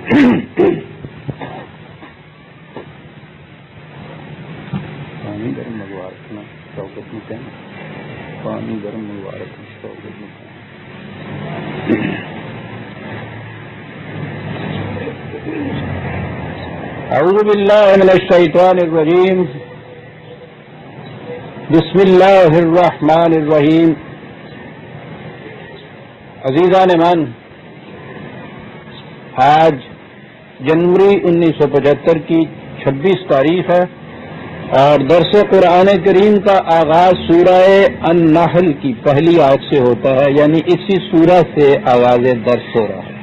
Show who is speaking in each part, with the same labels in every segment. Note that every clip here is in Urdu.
Speaker 1: پانی گرم منگوا رکھنا شوکت میں کہنا، پانی گرم منگوا رکھنا شوکت میں کہنا۔ اعوذ باللہ من الشیطان الرجیم، بسم اللہ الرحمن الرحیم۔ عزیزان من، آج جنوری 1975 کی 26 تاریخ ہے اور درس قرآن کریم کا آغاز سورہ النحل کی پہلی آیت سے ہوتا ہے، یعنی اسی سورہ سے آغاز درس ہو رہا ہے۔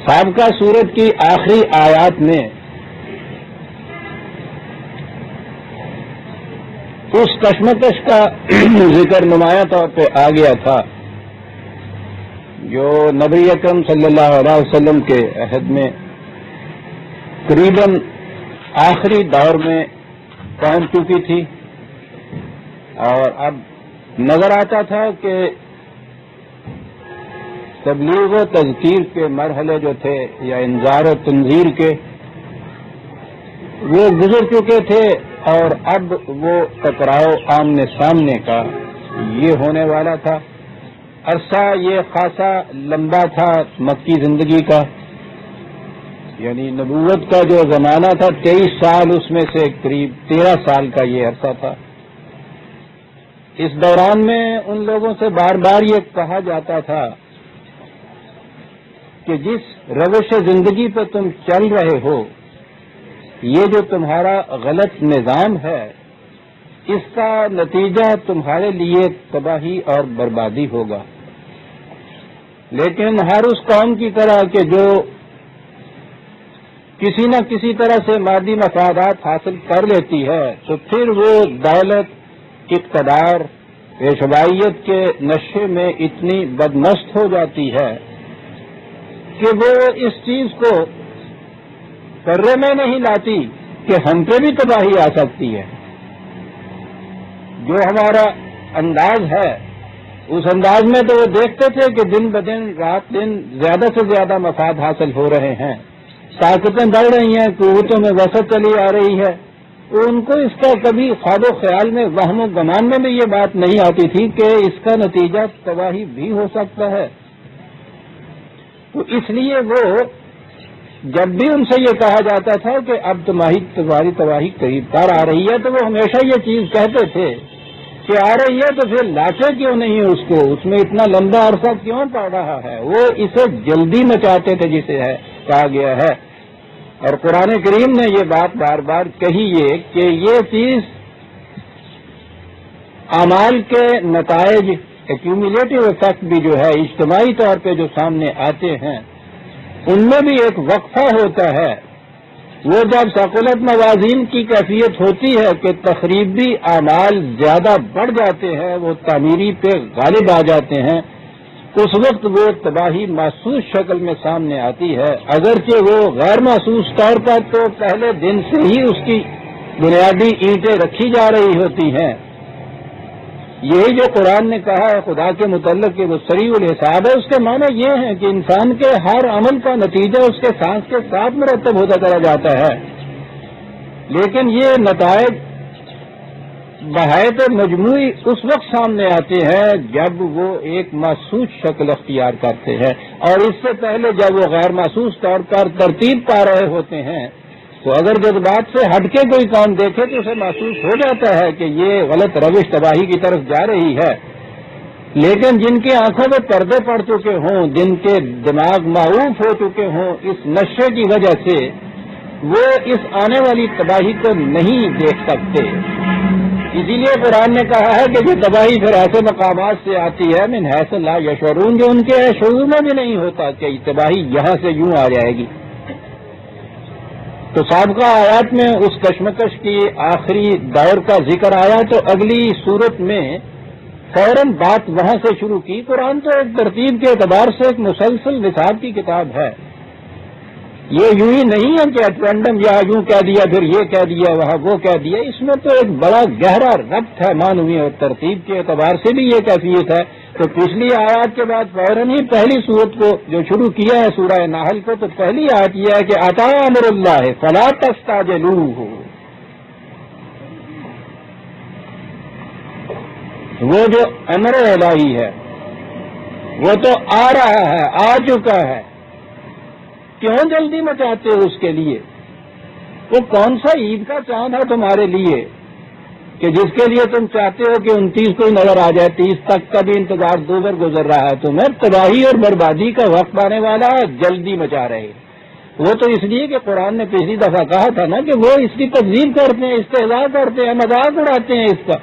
Speaker 1: سابقہ سورت کی آخری آیات میں اس کشمکش کا ذکر نمایاں طور پہ آ گیا تھا جو نبی اکرم صلی اللہ علیہ وسلم کے عہد میں قریباً آخری دور میں پہنچ چکی تھی، اور اب نظر آتا تھا کہ تبلیغ و تذکیر کے مرحلے جو تھے یا انذار و تنذیر کے، وہ گزر چکے تھے، اور اب وہ ٹکراؤ آمنے سامنے کا یہ ہونے والا تھا۔ عرصہ یہ خاصا لمبا تھا مکی زندگی کا، یعنی نبوت کا جو زمانہ تھا 23 سال، اس میں سے قریب 13 سال کا یہ عرصہ تھا۔ اس دوران میں ان لوگوں سے بار بار یہ کہا جاتا تھا کہ جس روش زندگی پہ تم چل رہے ہو، یہ جو تمہارا غلط نظام ہے، اس کا نتیجہ تمہارے لیے تباہی اور بربادی ہوگا۔ لیکن ہر اس قوم کی طرح کہ جو کسی نہ کسی طرح سے مادی مفادات حاصل کر لیتی ہے، تو پھر وہ دولت، اقتدار، پیشوائیت کے نشے میں اتنی بدمست ہو جاتی ہے کہ وہ اس چیز کو کرنے میں نہیں لاتی کہ ہم پہ بھی تباہی آ سکتی ہے۔ جو ہمارا انداز ہے، اس انداز میں تو وہ دیکھتے تھے کہ دن بدن رات دن زیادہ سے زیادہ مفاد حاصل ہو رہے ہیں، طاقتیں بڑھ رہی ہیں، قوتوں میں وسعت چلی آ رہی ہے، تو ان کو اس کا کبھی خواب و خیال میں، وہم و گمان میں بھی یہ بات نہیں آتی تھی کہ اس کا نتیجہ تباہی بھی ہو سکتا ہے۔ تو اس لیے وہ جب بھی ان سے یہ کہا جاتا تھا کہ اب تمہاری تباہی قریب تر آ رہی ہے، تو وہ ہمیشہ یہ چیز کہتے تھے کہ آ رہی ہے تو پھر لاتے کیوں نہیں اس کو، اس میں اتنا لمبا عرصہ کیوں پڑ رہا ہے۔ وہ اسے جلدی مچاتے تھے، جسے ہے کہا گیا ہے، اور قرآن کریم نے یہ بات بار بار کہی ہے کہ یہ چیز اعمال کے نتائج، ایکیومولیٹو افیکٹ بھی جو ہے اجتماعی طور پہ جو سامنے آتے ہیں، ان میں بھی ایک وقفہ ہوتا ہے۔ وہ جب ثقلت موازین کی کیفیت ہوتی ہے کہ تخریبی اعمال زیادہ بڑھ جاتے ہیں، وہ تعمیری پہ غالب آ جاتے ہیں، اس وقت وہ تباہی محسوس شکل میں سامنے آتی ہے، اگرچہ وہ غیر محسوس طور پر تو پہلے دن سے ہی اس کی بنیادی اینٹیں رکھی جا رہی ہوتی ہیں۔ یہی جو قرآن نے کہا ہے خدا کے متعلق کہ وہ سریع الحساب ہے، اس کے معنی یہ ہیں کہ انسان کے ہر عمل کا نتیجہ اس کے سانس کے ساتھ مرتب ہوتا چلا جاتا ہے، لیکن یہ نتائج بحیث مجموعی اس وقت سامنے آتے ہیں جب وہ ایک محسوس شکل اختیار کرتے ہیں، اور اس سے پہلے جب وہ غیر محسوس طور پر ترتیب پا رہے ہوتے ہیں، تو اگر جذبات سے ہٹ کے کوئی کام دیکھے تو اسے محسوس ہو جاتا ہے کہ یہ غلط روش تباہی کی طرف جا رہی ہے۔ لیکن جن کی آنکھوں میں پردے پڑ چکے ہوں، جن کے دماغ معروف ہو چکے ہوں اس نشے کی وجہ سے، وہ اس آنے والی تباہی کو نہیں دیکھ سکتے۔ اسی لیے قرآن نے کہا ہے کہ یہ تباہی پھر ایسے مقامات سے آتی ہے من حیث لا یشعرون، جو ان کے شعور میں بھی نہیں ہوتا کہ یہ تباہی یہاں سے یوں آ جائے گی۔ تو سابقہ آیات میں اس کشمکش کی آخری دور کا ذکر آیا، تو اگلی صورت میں فوراً بات وہاں سے شروع کی۔ قرآن تو ایک ترتیب کے اعتبار سے ایک مسلسل نصاب کی کتاب ہے، یہ یوں ہی نہیں ہے کہ رینڈم یہاں یوں کہہ دیا پھر یہ کہہ دیا وہاں وہ کہہ دیا. اس میں تو ایک بڑا گہرا ربط ہے معنوی اور ترتیب کے اعتبار سے بھی یہ کیفیت ہے. تو پچھلی آیات کے بعد فوراً ہی پہلی سورت کو جو شروع کیا ہے سورہ نحل کو، تو پہلی آیت یہ ہے کہ اتی امر اللہ فلا تستعجلوہ. وہ جو امر الہی ہے وہ تو آ رہا ہے، آ چکا ہے. کیوں جلدی مچاتے ہو اس کے لیے؟ وہ کون سا عید کا چاند ہے تمہارے لیے کہ جس کے لیے تم چاہتے ہو کہ 29 کو ہی نظر آ جائے؟ 30 تک کا بھی انتظار 2 بار گزر رہا ہے تمہیں. تباہی اور بربادی کا وقت آنے والا ہے، جلدی مچا رہے. وہ تو اس لیے کہ قرآن نے پچھلی دفعہ کہا تھا نا کہ وہ اس کی تکذیب کرتے ہیں، استہزاء کرتے ہیں، مذاق اڑاتے ہیں اس کا.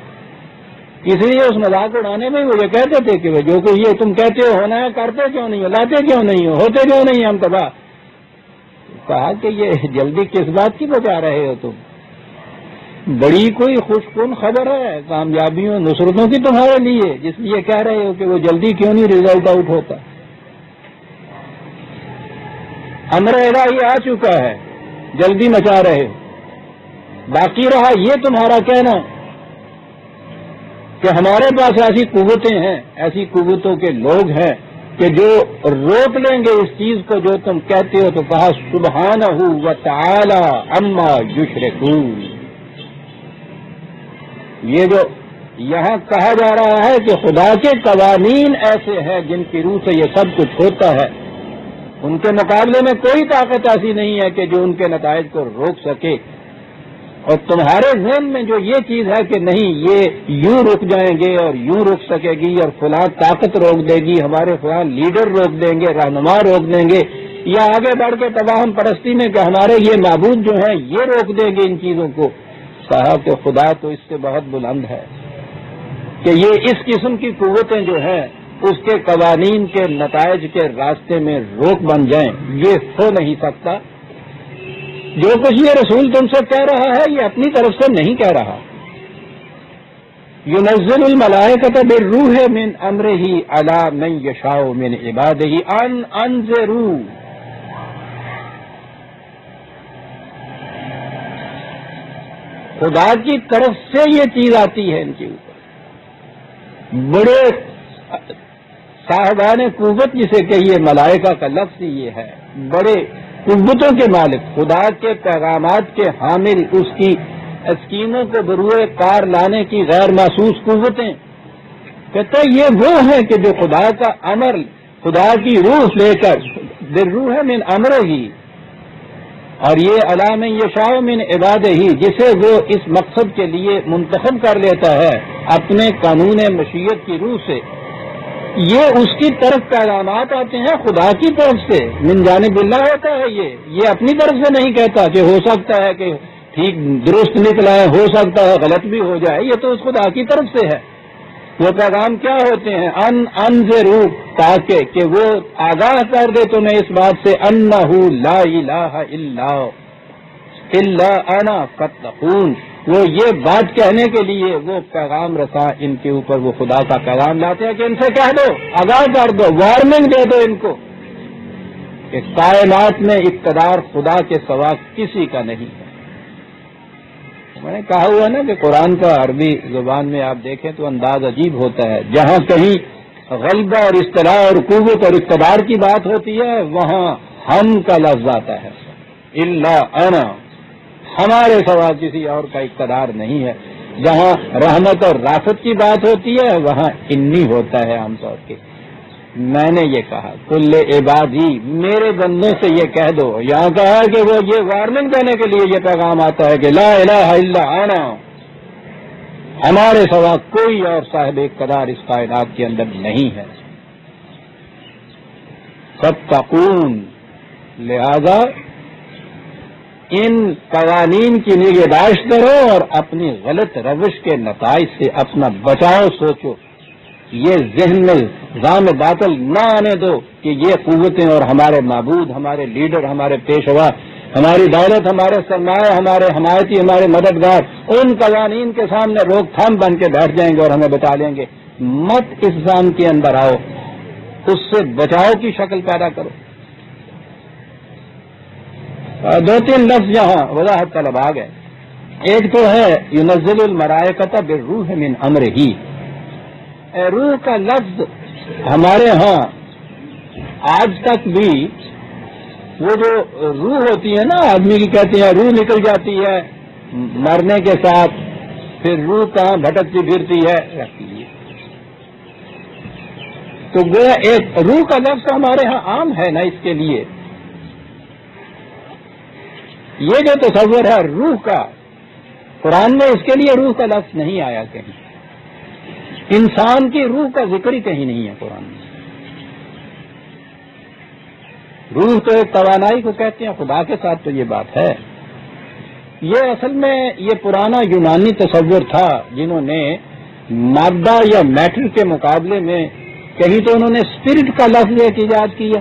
Speaker 1: اس لیے اس مذاق اڑانے میں وہ یہ کہتے تھے کہ جو کچھ یہ تم کہتے ہو ہونا ہے کرتے کیوں نہیں ہو، لاتے کیوں نہیں ہو، ہوتے کیوں نہیں ہم تباہ. کہا کہ یہ جلدی کس بات کی بچا رہے ہو تم؟ بڑی کوئی خوش کن خبر ہے کامیابیوں نصرتوں کی تمہارے لیے، جس لیے کہہ رہے ہو کہ وہ جلدی کیوں نہیں ریزلٹ آؤٹ ہوتا. امر الہی آ چکا ہے، جلدی مچا رہے ہو. باقی رہا یہ تمہارا کہنا کہ ہمارے پاس ایسی قوتیں ہیں، ایسی قوتوں کے لوگ ہیں کہ جو روک لیں گے اس چیز کو جو تم کہتے ہو. تو کہا سبحانہ و تعالی عما یشرکون. یہ جو یہاں کہا جا رہا ہے کہ خدا کے قوانین ایسے ہیں جن کی روح سے یہ سب کچھ ہوتا ہے، ان کے مقابلے میں کوئی طاقت ایسی نہیں ہے کہ جو ان کے نتائج کو روک سکے. اور تمہارے ذہن میں جو یہ چیز ہے کہ نہیں یہ یوں رک جائیں گے اور یوں رک سکے گی اور فلاں طاقت روک دے گی، ہمارے فلاں لیڈر روک دیں گے، رہنما روک دیں گے، یا آگے بڑھ کے تباہم پرستی میں کہ ہمارے یہ معبود جو ہیں یہ روک دیں گے ان چیزوں کو. کہا کہ خدا تو اس سے بہت بلند ہے کہ یہ اس قسم کی قوتیں جو ہیں اس کے قوانین کے نتائج کے راستے میں روک بن جائیں، یہ ہو نہیں سکتا. جو کچھ یہ رسول تم سے کہہ رہا ہے یہ اپنی طرف سے نہیں کہہ رہا. ينزل الملائکۃ بالروح من امرہ علی من یشاء من عبادہ ان انذروا. خدا کی طرف سے یہ چیز آتی ہے ان کے اوپر. بڑے صاحبان قوت جسے کہیے، ملائکہ کا لفظ یہ ہے، بڑے قوتوں کے مالک، خدا کے پیغامات کے حامل، اس کی اسکیموں کو بروئے کار لانے کی غیر محسوس قوتیں. کہتا یہ وہ ہیں کہ جو خدا کا امر، خدا کی روح لے کر بالروح من امرہ ہی، اور یہ علی من یشاء من عبادہ ہی، جسے وہ اس مقصد کے لیے منتخب کر لیتا ہے اپنے قانون مشیت کی روح سے، یہ اس کی طرف پیغامات آتے ہیں خدا کی طرف سے. من جانب اللہ ہوتا ہے یہ اپنی طرف سے نہیں کہتا کہ ہو سکتا ہے کہ ٹھیک درست نکلا ہے، ہو سکتا ہے غلط بھی ہو جائے. یہ تو اس خدا کی طرف سے ہے. وہ پیغام کیا ہوتے ہیں؟ انذروا، تاکہ کہ وہ آگاہ کر دے تمہیں اس بات سے انہ لا الہ الا انا فاتقون. وہ یہ بات کہنے کے لیے وہ پیغام رساں ان کے اوپر وہ خدا کا پیغام لاتے ہیں کہ ان سے کہہ دو، آگاہ کر دو، وارننگ دے دو ان کو کہ کائنات میں اقتدار خدا کے سوا کسی کا نہیں ہے. میں نے کہا ہوا نا کہ قرآن کا عربی زبان میں آپ دیکھیں تو انداز عجیب ہوتا ہے. جہاں کہیں غلبہ اور اصطلاح اور قوت اور اقتدار کی بات ہوتی ہے وہاں ہم کا لفظ آتا ہے. الا انا، ہمارے سوا کسی اور کا اقتدار نہیں ہے. جہاں رحمت اور رافت کی بات ہوتی ہے وہاں انی ہوتا ہے عام طور کے. میں نے یہ کہا کل عبادی، میرے بندوں سے یہ کہہ دو. یہاں کہا کہ وہ یہ وارننگ دینے کے لیے یہ پیغام آتا ہے کہ لا الہ الا انا، ہمارے سوا کوئی اور صاحب اقتدار اس کائنات کے اندر نہیں ہے. فاتقون، لہذا ان قوانین کی نگہداشت کرو اور اپنی غلط روش کے نتائج سے اپنا بچاؤ سوچو. یہ ذہن میں ظام باطل نہ آنے دو کہ یہ قوتیں اور ہمارے معبود، ہمارے لیڈر، ہمارے پیشوا، ہماری دولت، ہمارے سرمایہ، ہمارے حمایتی، ہمارے مددگار ان قوانین کے سامنے روک تھام بن کے بیٹھ جائیں گے اور ہمیں بتا لیں گے. مت اس ظام کے اندر آؤ، اس سے بچاؤ کی شکل پیدا کرو. دو تین لفظ یہاں وضاحت طلب آ گئے. ایک تو ہے ینزل الملائکۃ بالروح من امرہ. روح کا لفظ ہمارے ہاں آج تک بھی وہ جو روح ہوتی ہے نا آدمی کی، کہتے ہیں روح نکل جاتی ہے مرنے کے ساتھ، پھر روح کہاں بھٹکتی پھرتی ہے رہتی ہے. تو گویا ایک روح کا لفظ ہمارے ہاں عام ہے نا اس کے لیے. یہ جو تصور ہے روح کا، قرآن میں اس کے لیے روح کا لفظ نہیں آیا کہیں. انسان کی روح کا ذکر ہی کہیں نہیں ہے قرآن میں. روح تو ایک توانائی کو کہتے ہیں، خدا کے ساتھ تو یہ بات ہے. یہ اصل میں یہ پرانا یونانی تصور تھا، جنہوں نے مادہ یا میٹر کے مقابلے میں کہیں تو انہوں نے اسپرٹ کا لفظ ایک ایجاد کیا،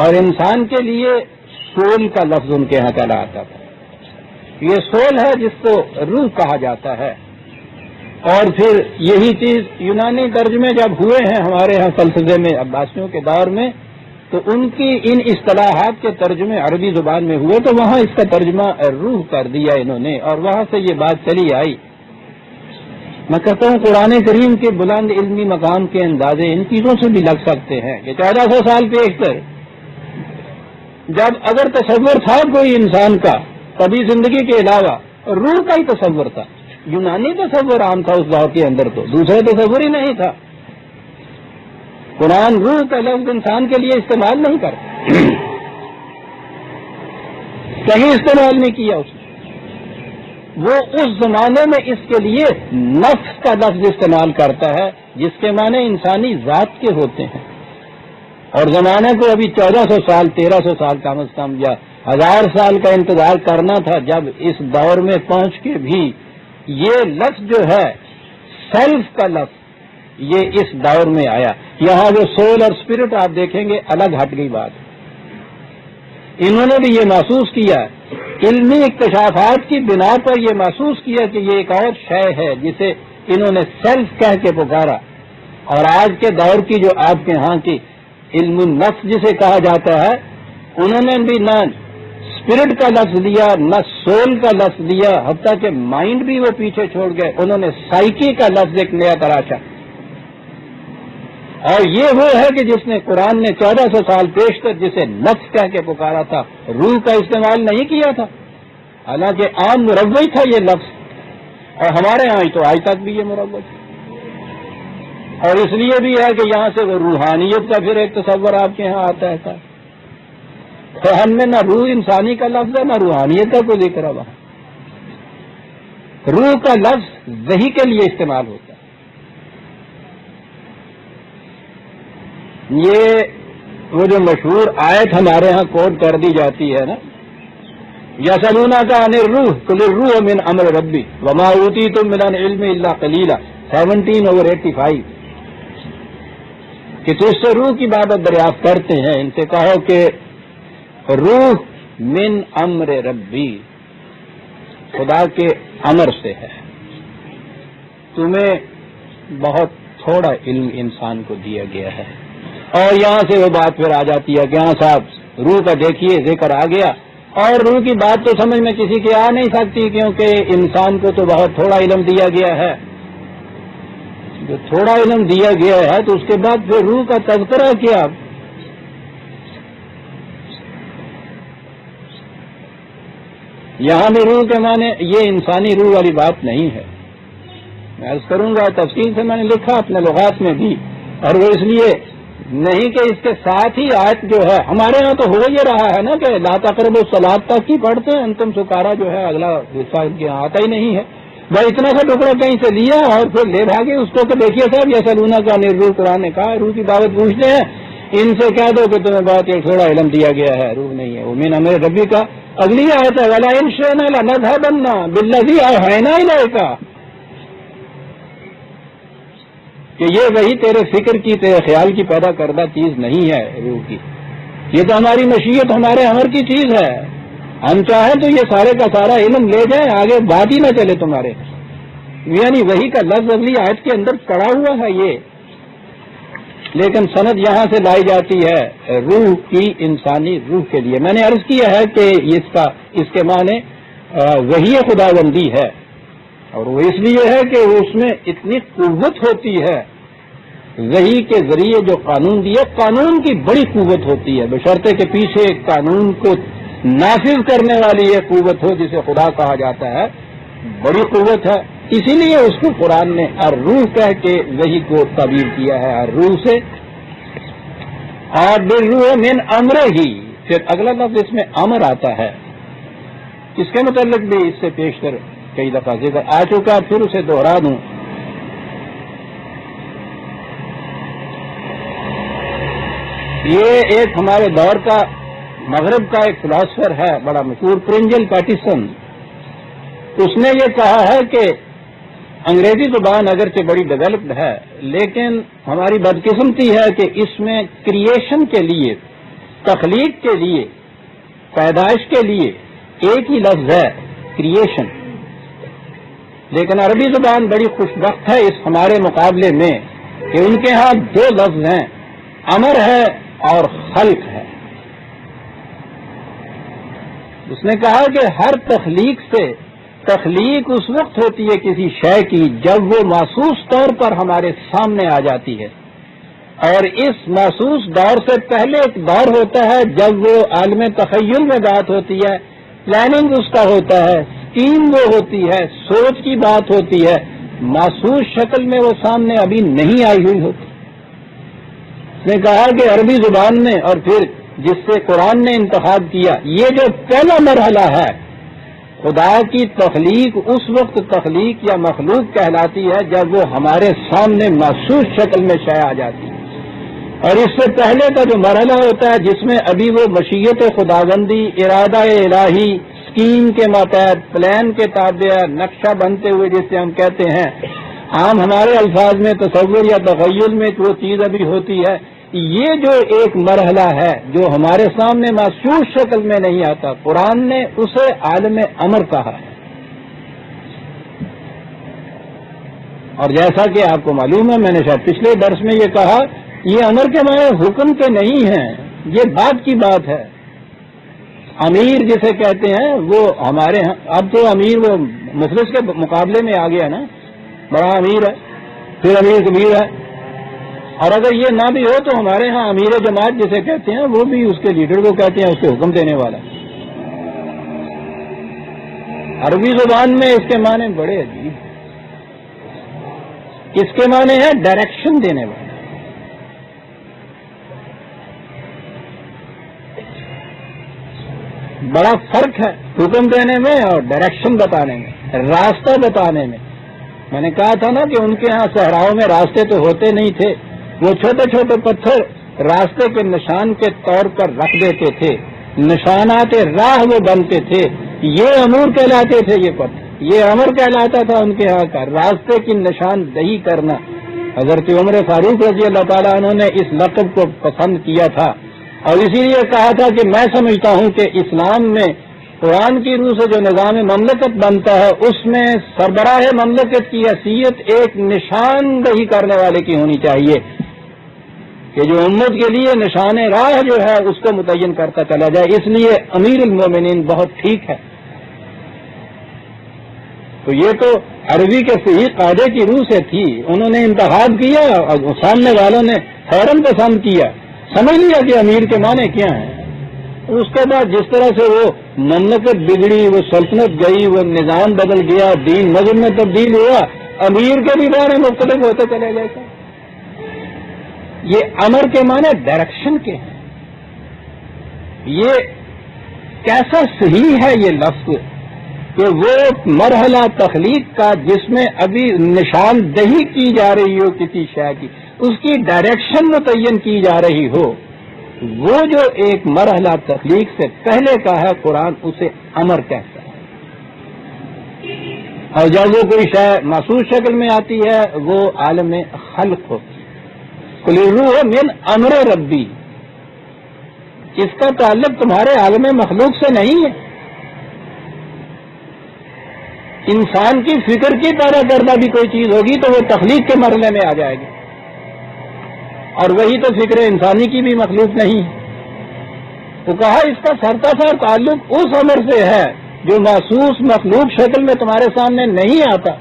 Speaker 1: اور انسان کے لیے سول کا لفظ ان کے یہاں چلا آتا تھا. یہ سول ہے جس کو روح کہا جاتا ہے. اور پھر یہی چیز یونانی ترجمے جب ہوئے ہیں ہمارے ہاں فلسفے میں عباسیوں کے دور میں، تو ان کی ان اصطلاحات کے ترجمے عربی زبان میں ہوئے، تو وہاں اس کا ترجمہ روح کر دیا انہوں نے، اور وہاں سے یہ بات چلی آئی. میں کہتا ہوں قرآن کریم کے بلند علمی مقام کے اندازے ان چیزوں سے بھی لگ سکتے ہیں کہ 1400 سال پیشتر جب اگر تصور تھا کوئی انسان کا کبھی زندگی کے علاوہ، روح کا ہی تصور تھا. یونانی تصور عام تھا اس دور کے اندر، تو دوسرے تصور ہی نہیں تھا. قرآن روح کا لفظ انسان کے لیے استعمال نہیں کرتا، کہیں استعمال نہیں کیا اس نے. وہ اس زمانے میں اس کے لیے نفس کا لفظ استعمال کرتا ہے، جس کے معنی انسانی ذات کے ہوتے ہیں. اور زمانے کو ابھی 1400 سال 1300 سال کم از کم یا 1000 سال کا انتظار کرنا تھا، جب اس دور میں پہنچ کے بھی یہ لفظ جو ہے سیلف کا لفظ یہ اس دور میں آیا. یہاں جو سول اور اسپرٹ آپ دیکھیں گے الگ ہٹ گئی بات. انہوں نے بھی یہ محسوس کیا، علمی اکتشافات کی بنا پر یہ محسوس کیا کہ یہ ایک اور شے ہے جسے انہوں نے سیلف کہہ کے پکارا. اور آج کے دور کی جو آپ کے ہاں کی علم النفس جسے کہا جاتا ہے، انہوں نے بھی نہ اسپرٹ کا لفظ لیا نہ سول کا لفظ لیا، حتیٰ کہ مائنڈ بھی وہ پیچھے چھوڑ گئے. انہوں نے سائیکی کا لفظ ایک نیا تراشا. اور یہ وہ ہے کہ جس نے قرآن نے 1400 سال پیشتر جسے نفس کہہ کے پکارا تھا، روح کا استعمال نہیں کیا تھا، حالانکہ عام مروج تھا یہ لفظ. اور ہمارے ہاں تو آج تک بھی یہ مروج ہے. اور اس لیے بھی ہے کہ یہاں سے وہ روحانیت کا پھر ایک تصور آپ کے یہاں آتا ہے. قرآن میں نہ روح انسانی کا لفظ ہے نہ روحانیت کا کوئی ذکر ہے. وہاں روح کا لفظ وحی کے لیے استعمال ہوتا ہے. یہ وہ جو مشہور آیت ہمارے ہاں کوٹ کر دی جاتی ہے نا، یسألونک عن الروح قل الروح من امر ربی وما اوتیتم من العلم الا قلیلا 17/85، کہ تجھ سے روح کی بابت دریافت کرتے ہیں، ان سے کہو کہ روح من امر ربی، خدا کے امر سے ہے. تمہیں بہت تھوڑا علم انسان کو دیا گیا ہے. اور یہاں سے وہ بات پھر آ جاتی ہے کہ ہاں صاحب روح کا دیکھیے ذکر آ گیا، اور روح کی بات تو سمجھ میں کسی کی آ نہیں سکتی، کیونکہ انسان کو تو بہت تھوڑا علم دیا گیا ہے. جو تھوڑا علم دیا گیا ہے تو اس کے بعد پھر روح کا تذکرہ کیا. یہاں بھی روح کے معنی یہ انسانی روح والی بات نہیں ہے. میں عرض کروں گا تفصیل سے، میں نے لکھا اپنے لغات میں بھی، اور وہ اس لیے نہیں کہ اس کے ساتھ ہی آیت جو ہے ہمارے یہاں تو ہو یہ رہا ہے نا کہ لا تقربوا الصلاۃ تک ہی پڑھتے ہیں، انتم سکارا جو ہے اگلا حصہ ان کے یہاں آتا ہی نہیں ہے. بھائی اتنا سا ٹکڑا کہیں سے لیا اور پھر لے بھاگے اس کو کہ دیکھیے صاحب یسألونک عن الروح، قرآن نے کہا روح کی دعوت پوچھتے ہیں، ان سے کہہ دو کہ تمہیں بہت ایک تھوڑا علم دیا گیا ہے، روح نہیں ہے. وہ من امر ربی کا اگلی آیت ہے وَلَئِن شِئْنَا لَنَذْهَبَنَّ بِالَّذِي أَوْحَيْنَا إِلَيْكَ، کہ یہ وہی تیرے فکر کی تیرے خیال کی پیدا کردہ چیز نہیں ہے روح کی، یہ تو ہماری مشیت ہمارے امر کی چیز ہے. ہم چاہیں تو یہ سارے کا سارا علم لے جائیں، آگے بات ہی نہ چلے تمہارے. یعنی وہی کا لفظ اگلی آیت کے اندر پڑا ہوا ہے. یہ لیکن سند یہاں سے لائی جاتی ہے روح کی، انسانی روح کے لیے۔ میں نے عرض کیا ہے کہ اس کے معنی وحی خداوندی ہے، اور وہ اس لیے ہے کہ اس میں اتنی قوت ہوتی ہے، وحی کے ذریعے جو قانون دیا، قانون کی بڑی قوت ہوتی ہے، بشرطے کے پیچھے قانون کو نافذ کرنے والی یہ قوت ہو جسے خدا کہا جاتا ہے، بڑی قوت ہے۔ اسی لیے اس کو قرآن نے الروح کہہ کے وحی کو تعبیر کیا ہے الروح سے۔ اور بالروح من امرہ ہی، پھر اگلا لفظ اس میں امر آتا ہے، اس کے متعلق بھی اس سے پیشتر کئی دفعہ ذکر آ چکا، پھر اسے دوہرا دوں۔ یہ ایک ہمارے دور کا مغرب کا ایک فلاسفر ہے بڑا مشہور، پرنجل پیٹیسن، اس نے یہ کہا ہے کہ انگریزی زبان اگرچہ بڑی ڈیولپڈ ہے، لیکن ہماری بدقسمتی ہے کہ اس میں کریشن کے لیے، تخلیق کے لیے، پیدائش کے لیے ایک ہی لفظ ہے کریشن، لیکن عربی زبان بڑی خوش بخت ہے اس ہمارے مقابلے میں کہ ان کے ہاں دو لفظ ہیں، امر ہے اور خلق ہے۔ اس نے کہا کہ ہر تخلیق سے، تخلیق اس وقت ہوتی ہے کسی شے کی جب وہ محسوس طور پر ہمارے سامنے آ جاتی ہے، اور اس محسوس دور سے پہلے ایک دور ہوتا ہے جب وہ عالم تخیل میں بات ہوتی ہے، پلاننگ اس کا ہوتا ہے، اسکیم وہ ہوتی ہے، سوچ کی بات ہوتی ہے، محسوس شکل میں وہ سامنے ابھی نہیں آئی ہوئی ہوتی۔ اس نے کہا کہ عربی زبان نے، اور پھر جس سے قرآن نے انتخاب کیا، یہ جو پہلا مرحلہ ہے خدا کی تخلیق، اس وقت تخلیق یا مخلوق کہلاتی ہے جب وہ ہمارے سامنے محسوس شکل میں شے آ جاتی ہے، اور اس سے پہلے کا جو مرحلہ ہوتا ہے جس میں ابھی وہ مشیت خداوندی، ارادہ الہی، اسکیم کے ماتحت، پلان کے تابع، نقشہ بنتے ہوئے جسے ہم کہتے ہیں، عام ہمارے الفاظ میں تصور یا تخیل میں وہ چیز ابھی ہوتی ہے، یہ جو ایک مرحلہ ہے جو ہمارے سامنے محسوس شکل میں نہیں آتا، قرآن نے اسے عالم امر کہا ہے۔ اور جیسا کہ آپ کو معلوم ہے، میں نے شاید پچھلے درس میں یہ کہا، یہ امر کے معنی حکم کے نہیں ہیں، یہ بات کی بات ہے۔ امیر جسے کہتے ہیں وہ ہمارے ہاں، اب تو امیر وہ مفلس کے مقابلے میں آ گیا نا، بڑا امیر ہے، پھر امیر کبیر ہے، اور اگر یہ نہ بھی ہو تو ہمارے ہاں امیر جماعت جسے کہتے ہیں وہ بھی اس کے لیڈر کو کہتے ہیں، اس کے حکم دینے والا۔ عربی زبان میں اس کے معنی بڑے عجیب، اس کے معنی ہے ڈائریکشن دینے والا۔ بڑا فرق ہے حکم دینے میں اور ڈائریکشن بتانے میں، راستہ بتانے میں۔ میں نے کہا تھا نا کہ ان کے ہاں صحراؤں میں راستے تو ہوتے نہیں تھے، وہ چھوٹے چھوٹے پتھر راستے کے نشان کے طور پر رکھ دیتے تھے، نشانات راہ وہ بنتے تھے، یہ امور کہلاتے تھے، یہ پتھر، یہ امر کہلاتا تھا ان کے ہاں کا، راستے کی نشاندہی کرنا۔ حضرت عمر فاروق رضی اللہ تعالیٰ عنہ نے اس لقب کو پسند کیا تھا، اور اسی لیے کہا تھا کہ میں سمجھتا ہوں کہ اسلام میں قرآن کی روح سے جو نظام مملکت بنتا ہے اس میں سربراہ مملکت کی حیثیت ایک نشاندہی کرنے والے کی ہونی چاہیے، کہ جو امت کے لیے نشان راہ جو ہے اس کو متعین کرتا چلا جائے۔ اس لیے امیر المومنین بہت ٹھیک ہے۔ تو یہ تو عربی کے صحیح قاعدے کی روح سے تھی، انہوں نے انتخاب کیا اور سامنے والوں نے فوراً پسند کیا، سمجھ لیا کہ امیر کے معنی کیا ہیں۔ اس کے بعد جس طرح سے وہ مملکت بگڑی، وہ سلطنت گئی، وہ نظام بدل گیا، دین مذہب میں تبدیل ہوا، امیر کے بھی معنی مختلف ہوتے چلے گئے تھے۔ یہ امر کے معنی ڈائریکشن کے ہیں۔ یہ کیسا صحیح ہے یہ لفظ کہ وہ مرحلہ تخلیق کا جس میں ابھی نشاندہی کی جا رہی ہو کسی شے کی، اس کی ڈائریکشن متعین کی جا رہی ہو، وہ جو ایک مرحلہ تخلیق سے پہلے کا ہے قرآن اسے امر کہتا ہے، اور جب وہ کوئی شے محسوس شکل میں آتی ہے وہ عالم خلق ہوتی ہے۔ قل الروح من امر ربی، اس کا تعلق تمہارے عالم مخلوق سے نہیں ہے۔ انسان کی فکر کی پیدا کردہ بھی کوئی چیز ہوگی تو وہ تخلیق کے مرحلے میں آ جائے گی، اور وہی تو فکر انسانی کی بھی مخلوق نہیں ہے. تو کہا اس کا سرتاسر تعلق اس امر سے ہے جو محسوس مخلوق شکل میں تمہارے سامنے نہیں آتا.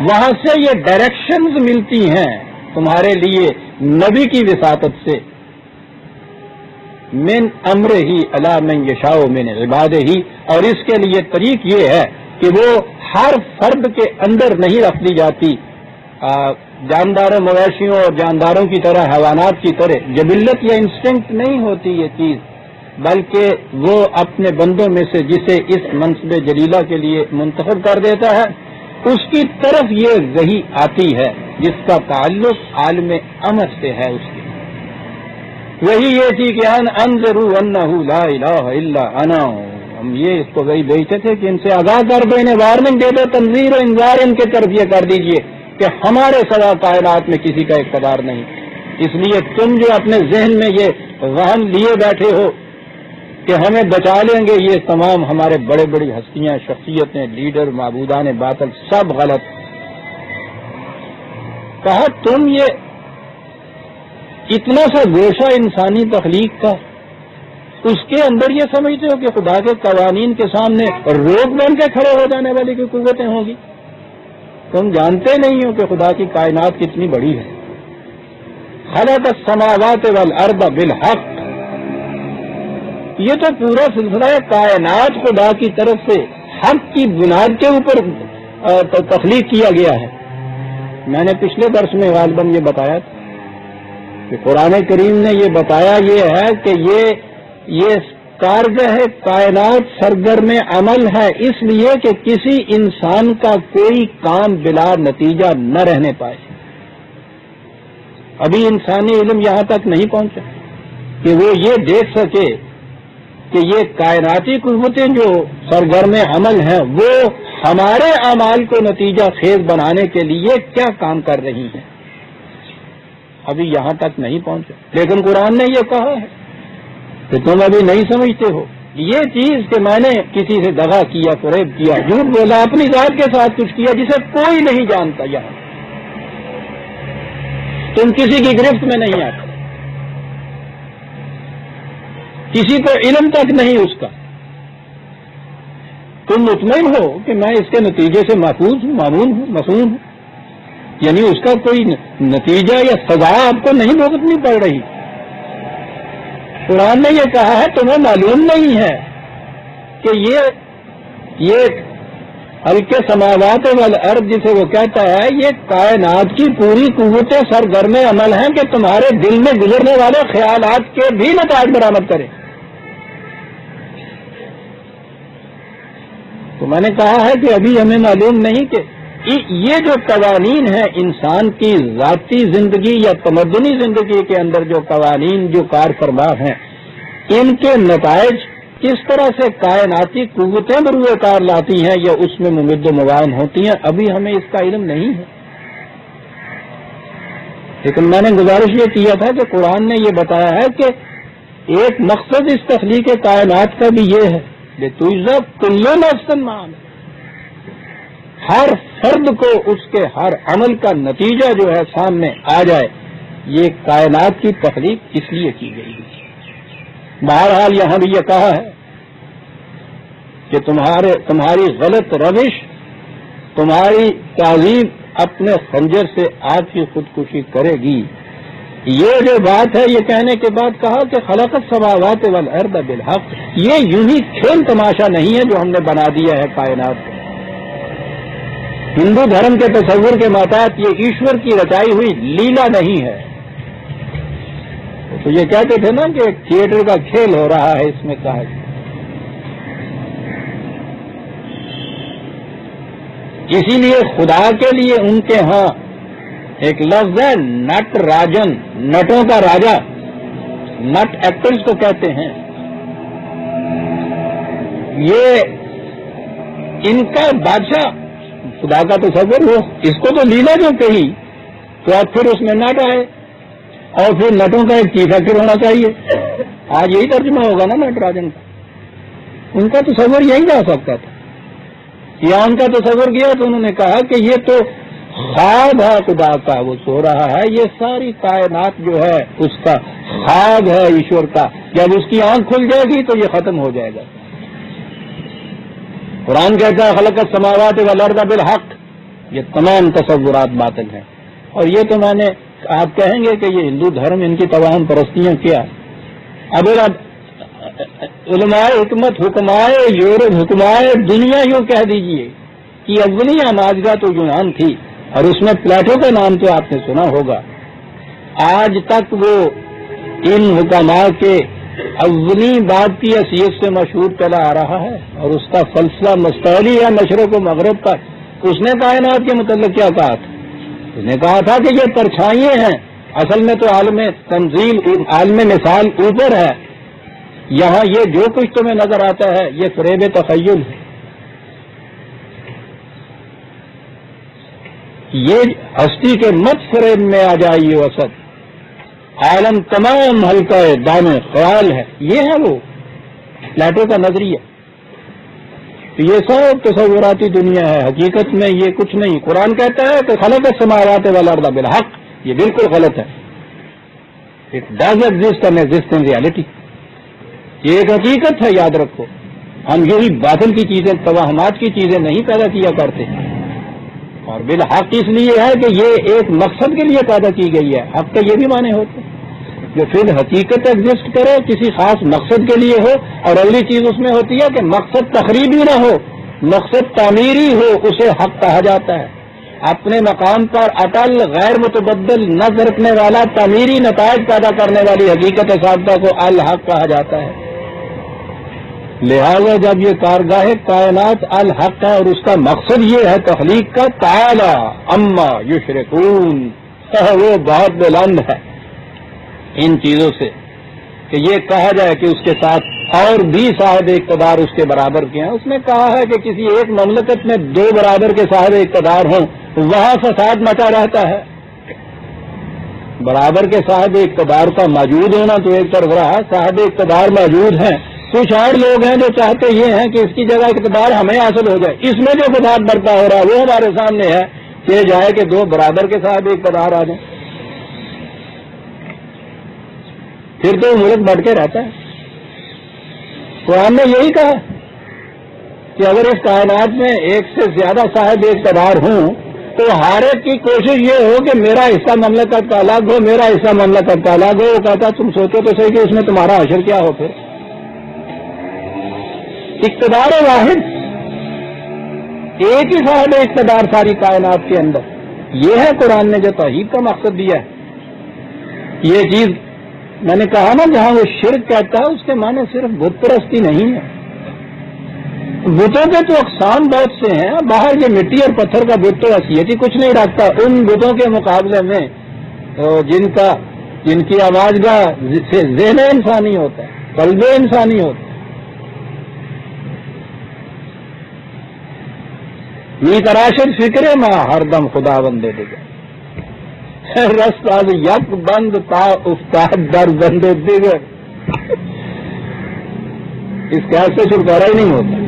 Speaker 1: وہاں سے یہ ڈائریکشنز ملتی ہیں تمہارے لیے نبی کی وساطت سے. من امر ہی علی من یشاء من عبادہ ہی، اور اس کے لیے طریق یہ ہے کہ وہ ہر فرد کے اندر نہیں رکھ دی جاتی جانداروں مویشیوں اور جانداروں کی طرح حیوانات کی طرح جبلت یا انسٹنکٹ نہیں ہوتی یہ چیز، بلکہ وہ اپنے بندوں میں سے جسے اس منصب جلیلہ کے لیے منتخب کر دیتا ہے اس کی طرف یہ وحی آتی ہے جس کا تعلق عالم امر سے ہے. اس کی وہی یہ تھی کہ انذروا انہ لا الہ الا انا، ہم یہ اس کو وہی بھیجتے تھے کہ ان سے آگاہ کر دو، انہیں وارننگ دے دو، تنذیر و انذار ان کے طرف یہ کر دیجئے کہ ہمارے سوا کائنات میں کسی کا اقتدار نہیں. اس لیے تم جو اپنے ذہن میں یہ وہم لیے بیٹھے ہو کہ ہمیں بچا لیں گے، یہ تمام ہمارے بڑے بڑی ہستیاں، شخصیتیں، لیڈر، معبودان باطل سب غلط. کہا تم یہ اتنا سا گوشہ انسانی تخلیق کا، اس کے اندر یہ سمجھتے ہو کہ خدا کے قوانین کے سامنے روک بن کے کھڑے ہو جانے والی کوئی قوتیں ہوں گی؟ تم جانتے نہیں ہو کہ خدا کی کائنات کتنی بڑی ہے. خلق السماوات والارض بالحق، یہ تو پورا سلسلہ کائنات خدا کی طرف سے حق کی بنیاد کے اوپر تخلیق کیا گیا ہے. میں نے پچھلے درس میں غالباً یہ بتایا تھا کہ قرآن کریم نے یہ بتایا یہ ہے کہ یہ کارگہ کائنات سرگرم عمل ہے، اس لیے کہ کسی انسان کا کوئی کام بلا نتیجہ نہ رہنے پائے. ابھی انسانی علم یہاں تک نہیں پہنچا کہ وہ یہ دیکھ سکے کہ یہ کائناتی قوتیں جو سرگرم عمل ہیں وہ ہمارے اعمال کو نتیجہ خیز بنانے کے لیے کیا کام کر رہی ہیں. ابھی یہاں تک نہیں پہنچے، لیکن قرآن نے یہ کہا ہے کہ تم ابھی نہیں سمجھتے ہو یہ چیز کہ میں نے کسی سے دغا کیا، فریب کیا، جھوٹ بولا، اپنی ذات کے ساتھ کچھ کیا جسے کوئی نہیں جانتا. یہاں تم کسی کی گرفت میں نہیں آتے، کسی کو علم تک نہیں اس کا. تم مطمئن ہو کہ میں اس کے نتیجے سے محفوظ ہوں، معمون ہوں، معصوم ہوں، یعنی اس کا کوئی نتیجہ یا سزا آپ کو نہیں بھگتنی پڑ رہی. قرآن نے یہ کہا ہے تمہیں معلوم نہیں ہے کہ یہ ہلکے سماوات والارض جسے وہ کہتا ہے یہ کائنات کی پوری قوتیں سرگرم عمل ہیں کہ تمہارے دل میں گزرنے والے خیالات کے بھی نتائج برآمد کریں. تو میں نے کہا ہے کہ ابھی ہمیں معلوم نہیں کہ یہ جو قوانین ہیں انسان کی ذاتی زندگی یا تمدنی زندگی کے اندر جو قوانین جو کار فرما ہیں ان کے نتائج کس طرح سے کائناتی قوتیں بروئے کار لاتی ہیں یا اس میں ممد و موائن ہوتی ہیں، ابھی ہمیں اس کا علم نہیں ہے. لیکن میں نے گزارش یہ کیا تھا کہ قرآن نے یہ بتایا ہے کہ ایک مقصد اس تخلیق کائنات کا بھی یہ ہے کہ تجزا کل نفس ما عملت، ہر فرد کو اس کے ہر عمل کا نتیجہ جو ہے سامنے آ جائے. یہ کائنات کی تخلیق اس لیے کی گئی ہے. بہرحال یہاں بھی یہ کہا ہے کہ تمہاری غلط روش، تمہاری تہذیب اپنے خنجر سے آپ کی خودکشی کرے گی. یہ جو بات ہے یہ کہنے کے بعد کہا کہ خلق السماوات والارض بالحق، یہ یوں ہی کھیل تماشا نہیں ہے جو ہم نے بنا دیا ہے کائنات کو. ہندو دھرم کے تصور کے ماتحت یہ ایشور کی رچائی ہوئی لیلا نہیں ہے. تو یہ کہتے تھے نا کہ تھیٹر کا کھیل ہو رہا ہے اس میں کہا. اسی لیے خدا کے لیے ان کے ہاں ایک لفظ ہے نٹ راجن، نٹوں کا راجا، نٹ ایکٹرز کو کہتے ہیں. یہ ان کا بادشاہ خدا کا تصور ہو، اس کو تو لیلا جو کہی تو اب پھر اس میں نٹ آئے اور پھر نٹوں کا ایک چیف ایکٹر ہونا چاہیے. آج یہی ترجمہ ہوگا نا نٹ راجن کا. ان کا تصور یہی جا سکتا تھا. یا ان کا تصور کیا تو انہوں نے کہا کہ یہ تو خواب ہے خدا کا، وہ سو رہا ہے. یہ ساری کائنات جو ہے اس کا خواب ہے ایشور کا. جب اس کی آنکھ کھل جائے گی تو یہ ختم ہو جائے گا. قرآن کہتا ہے خلق السماوات والارض بالحق. یہ تمام تصورات باطل ہیں. اور یہ تو میں نے، آپ کہیں گے کہ یہ ہندو دھرم ان کی توہم پرستیاں کیا. اب علماء حکمت، حکمائے یورپ، حکمائے دنیا یوں کہہ دیجئے کہ اولی آماجگاہ تو یونان تھی، اور اس میں پلیٹو کا نام تو آپ نے سنا ہوگا. آج تک وہ ان حکماء کے اولی بات کی حیثیت سے مشہور چلا آ رہا ہے، اور اس کا فلسفہ مستعلی ہے مشرق و مغرب کا. اس نے کائنات کے متعلق کیا کہا تھا؟ اس نے کہا تھا کہ یہ پرچھائیاں ہیں، اصل میں تو عالم تنزیل، عالم مثال اوپر ہے. یہاں یہ جو کچھ تمہیں نظر آتا ہے یہ فریب تخیل ہے. یہ ہستی کے مت فریب میں آ جائیے وسط. عالم تمام ہلکا دام خیال ہے. یہ ہے وہ پلیٹو کا نظریہ. یہ سب تصوراتی دنیا ہے، حقیقت میں یہ کچھ نہیں. قرآن کہتا ہے کہ خلق السماوات والارض بالحق. یہ بالکل غلط ہے. It does exist and exist in reality. یہ ایک حقیقت ہے، یاد رکھو. ہم یہی باطل کی چیزیں، توہمات کی چیزیں نہیں پیدا کیا کرتے. اور بالحق اس لیے ہے کہ یہ ایک مقصد کے لیے پیدا کی گئی ہے. حق کے یہ بھی معنی ہوتے ہیں جو پھر حقیقت ایگزسٹ کرے، کسی خاص مقصد کے لیے ہو. اور اگلی چیز اس میں ہوتی ہے کہ مقصد تخریبی نہ ہو، مقصد تعمیری ہو، اسے حق کہا جاتا ہے. اپنے مقام پر اٹل، غیر متبدل، نہ سرکنے والا، تعمیری نتائج پیدا کرنے والی حقیقت ثابتہ کو الحق کہا جاتا ہے. لہذا جب یہ کارگاہ کائنات الحق ہے اور اس کا مقصد یہ ہے تخلیق کا، تعالی اما یشرکون، وہ بہت بلند ہے ان چیزوں سے کہ یہ کہا جائے کہ اس کے ساتھ اور بھی صاحب اقتدار اس کے برابر کے ہیں. اس نے کہا ہے کہ کسی ایک مملکت میں دو برابر کے صاحب اقتدار ہوں، وہاں فساد مچا رہتا ہے. برابر کے صاحب اقتدار کا موجود ہونا تو ایک طرف رہا، صاحب اقتدار موجود ہیں. کچھ اور لوگ ہیں جو چاہتے یہ ہیں کہ اس کی جگہ اقتدار ہمیں حاصل ہو جائے. اس میں جو فساد برپا ہو رہا ہے وہ ہمارے سامنے ہے کہ جائے کہ دو برابر کے صاحب اقتدار آ جائیں، پھر تو ملک بڑھ کے رہتا ہے. قرآن نے یہی کہا کہ اگر اس کائنات میں ایک سے زیادہ صاحب اقتدار ہوں تو ہر ایک کی کوشش یہ ہو کہ میرا حصہ مملکت کا الگ ہو، میرا حصہ مملکت کا الگ ہو. وہ کہتا تم سوچو تو صحیح کہ اس میں تمہارا حشر کیا ہو. پھر اقتدار واحد، ایک ہی صاحب اقتدار ساری کائنات کے اندر. یہ ہے قرآن نے جو توحید کا مقصد دیا ہے. یہ چیز میں نے کہا نا، جہاں وہ شرک کہتا ہے اس کے معنی صرف بت پرستی نہیں ہے. بتوں کے تو اقسام بہت سے ہیں. باہر یہ مٹی اور پتھر کا بت تو حیثیت ہی کچھ نہیں رکھتا ان بتوں کے مقابلے میں جن کی آوازگاہ سے ذہن انسانی ہوتا ہے، قلب انسانی ہوتا ہے. می تراشد فکر ماں ہر دم خدا بندے دیگر، رستہ یک بند تا استاد در بندے دیگر. اس قید سے چھٹکارا ہی نہیں ہوتا.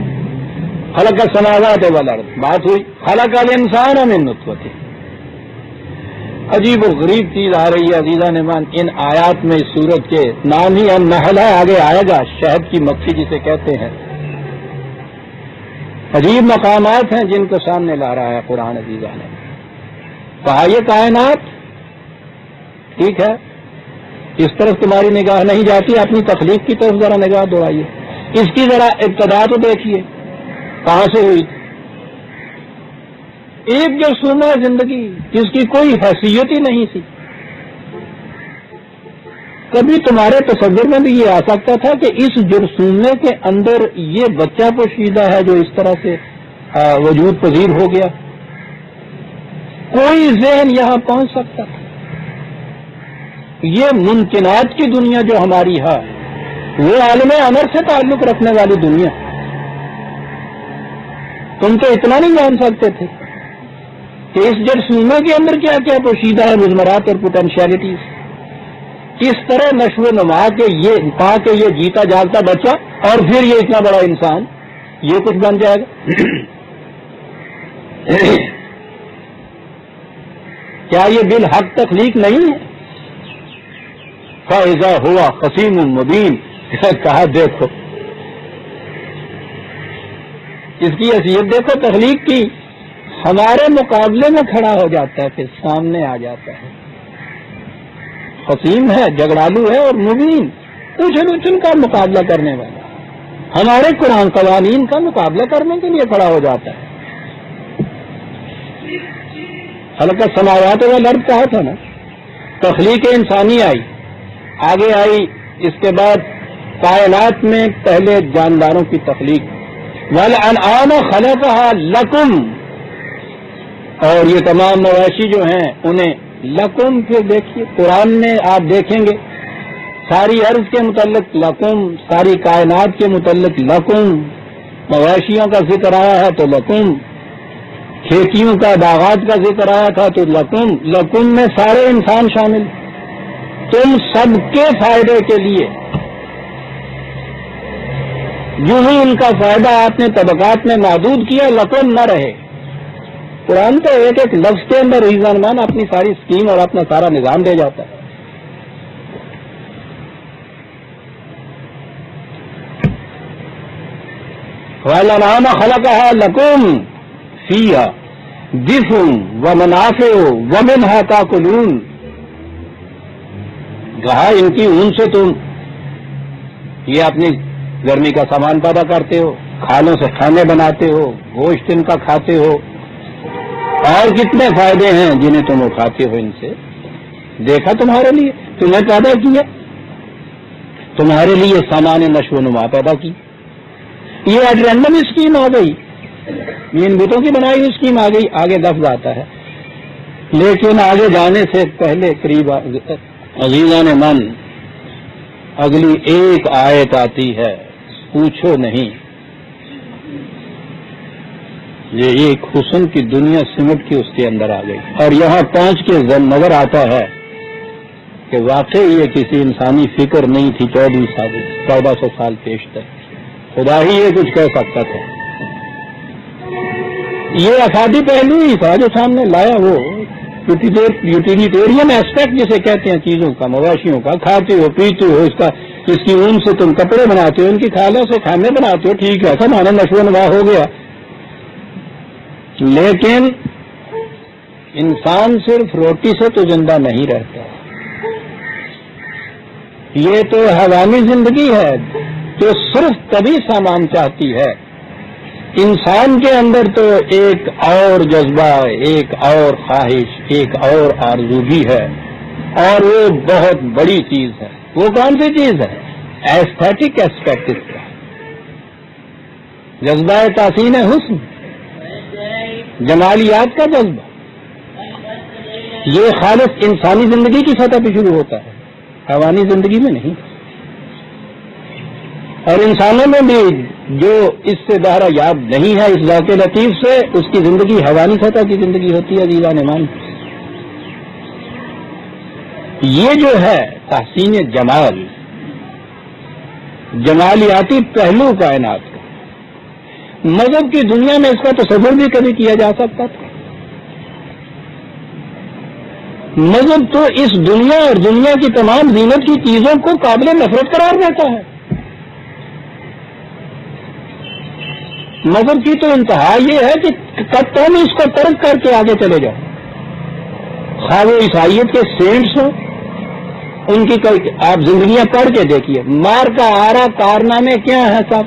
Speaker 1: خلق السماوات والارض بات ہوئی، خلق الانسان من نطفہ. عجیب و غریب چیز آ رہی ہے عزیزان مان ان آیات میں. اس سورت کے نام ہی النحل ہے، آگے آئے گا شہد کی مکھی جسے کہتے ہیں. عجیب مقامات ہیں جن کو سامنے لا رہا ہے قرآن عزیزان. کہا یہ کائنات ٹھیک ہے، اس طرف تمہاری نگاہ نہیں جاتی، اپنی تخلیق کی طرف ذرا نگاہ دوڑائیے. اس کی ذرا ابتدا تو دیکھیے کہاں سے ہوئی. ایک جرثومہ زندگی جس کی کوئی حیثیت ہی نہیں تھی. کبھی تمہارے تصور میں بھی یہ آ سکتا تھا کہ اس جرثومے کے اندر یہ بچہ پوشیدہ ہے جو اس طرح سے وجود پذیر ہو گیا؟ کوئی ذہن یہاں پہنچ سکتا تھا؟ یہ ممکنات کی دنیا جو ہماری ہے وہ عالم امر سے تعلق رکھنے والی دنیا. تم تو اتنا نہیں جان سکتے تھے کہ اس جرثومے کے اندر کیا کیا پوشیدہ ہے، مضمرات اور پوٹینشیلٹیز. کس طرح نشو و نما کے یہ پا کے یہ جیتا جاگتا بچہ اور پھر یہ اتنا بڑا انسان یہ کچھ بن جائے گا. کیا یہ بالحق تخلیق نہیں ہے؟ فَإِذَا هُوَ خَصِيمٌ مُبِينٌ، کہا دیکھو اس کی حیثیت دیکھو تخلیق کی، ہمارے مقابلے میں کھڑا ہو جاتا ہے، پھر سامنے آ جاتا ہے، خصیم ہے، جھگڑالو ہے، اور مبین اچھل اچھل کا مقابلہ کرنے والا، ہمارے قرآن قوانین کا مقابلہ کرنے کے لیے کھڑا ہو جاتا ہے۔ خلق السماوات والارض کہا تھا نا، تخلیق انسانی آئی، آگے آئی اس کے بعد کائنات میں پہلے جانداروں کی تخلیق، والانعام خلقها لکم، اور یہ تمام مواشی جو ہیں انہیں لکم، پھر دیکھیے قرآن میں آپ دیکھیں گے ساری ارض کے متعلق لکم، ساری کائنات کے متعلق لکم، مواشیوں کا ذکر آیا ہے تو لکم، کھیتیوں کا باغات کا ذکر آیا تھا تو لکم، لکم میں سارے انسان شامل، تم سب کے فائدے کے لیے، یوں ہی ان کا فائدہ آپ نے طبقات میں محدود کیا، لکم نہ رہے۔ قرآن تو ایک ایک لفظ کے اندر ریزان اپنی ساری اسکیم اور اپنا سارا نظام دے جاتا ہے۔ وَالْأَنْعَامَ خَلَقَهَا لَكُمْ فِيهَا دِفْءٌ وَمَنَافِعُ وَمِنْهَا تَأْكُلُونَ، کہا ان کی اون سے تم یہ اپنی گرمی کا سامان پیدا کرتے ہو، کھالوں سے کھانے بناتے ہو، گوشت ان کا کھاتے ہو، اور کتنے فائدے ہیں جنہیں تم اٹھاتے ہو ان سے۔ دیکھا تمہارے لیے، تمہیں پیدا کیا، تمہارے لیے سامان نشو و نما پیدا کی۔ یہ آج رینڈم اسکیم آ گئی، یہ ان بتوں کی بنائی ہوئی اسکیم آ گئی، آگے لفظ آتا ہے، لیکن آگے جانے سے پہلے قریب عزیزان من اگلی ایک آیت آتی ہے، پوچھو نہیں، یہ ایک حسن کی دنیا سمٹ کے اس کے اندر آ گئی، اور یہاں پہنچ کے نظر آتا ہے کہ واقعی یہ کسی انسانی فکر نہیں تھی 1400 سال پیشتر، خدا ہی یہ کچھ کہہ سکتا تھا۔ یہ افادی پہلو ہی تھا جو سامنے لایا، وہ یوٹیلیٹیرین ایسپیکٹ جسے کہتے ہیں چیزوں کا، مواشیوں کا، کھاتے ہو پیتے ہو، اس کی اون سے تم کپڑے بناتے ہو، ان کی کھالوں سے کھانے بناتے ہو، ٹھیک ہے، ایسا مانا نشو و نما ہو گیا، لیکن انسان صرف روٹی سے تو زندہ نہیں رہتا، یہ تو حیوانی زندگی ہے جو صرف تبھی سامان چاہتی ہے۔ انسان کے اندر تو ایک اور جذبہ، ایک اور خواہش، ایک اور آرزو بھی ہے، اور وہ بہت بڑی چیز ہے۔ وہ کون سی چیز ہے؟ ایستھیٹک ایسپیکٹ اس کا، جذبہ تحسین حسن، جمالیات کا جذبہ، یہ خالص انسانی زندگی کی سطح پہ شروع ہوتا ہے، حیوانی زندگی میں نہیں۔ اور انسانوں میں بھی جو اس سے دہرا یاد نہیں ہے اس ذوق لطیف سے، اس کی زندگی حیوانی سطح کی زندگی ہوتی ہے۔ عزیزان ایمان، یہ جو ہے تحسین جمال، جمالیاتی پہلو کائنات کا، مذہب کی دنیا میں اس کا تصور بھی کبھی کیا جا سکتا تھا؟ مذہب تو اس دنیا اور دنیا کی تمام زینت کی چیزوں کو قابل نفرت قرار دیتا ہے۔ مذہب کی تو انتہا یہ ہے کہ تم اس کو ترک کر کے آگے چلے جاؤ، خواہ وہ عیسائیت کے سینٹس ہوں، ان کی آپ زندگیاں پڑھ کے دیکھیے، مار کا آرا کارنامے کیا ہے سب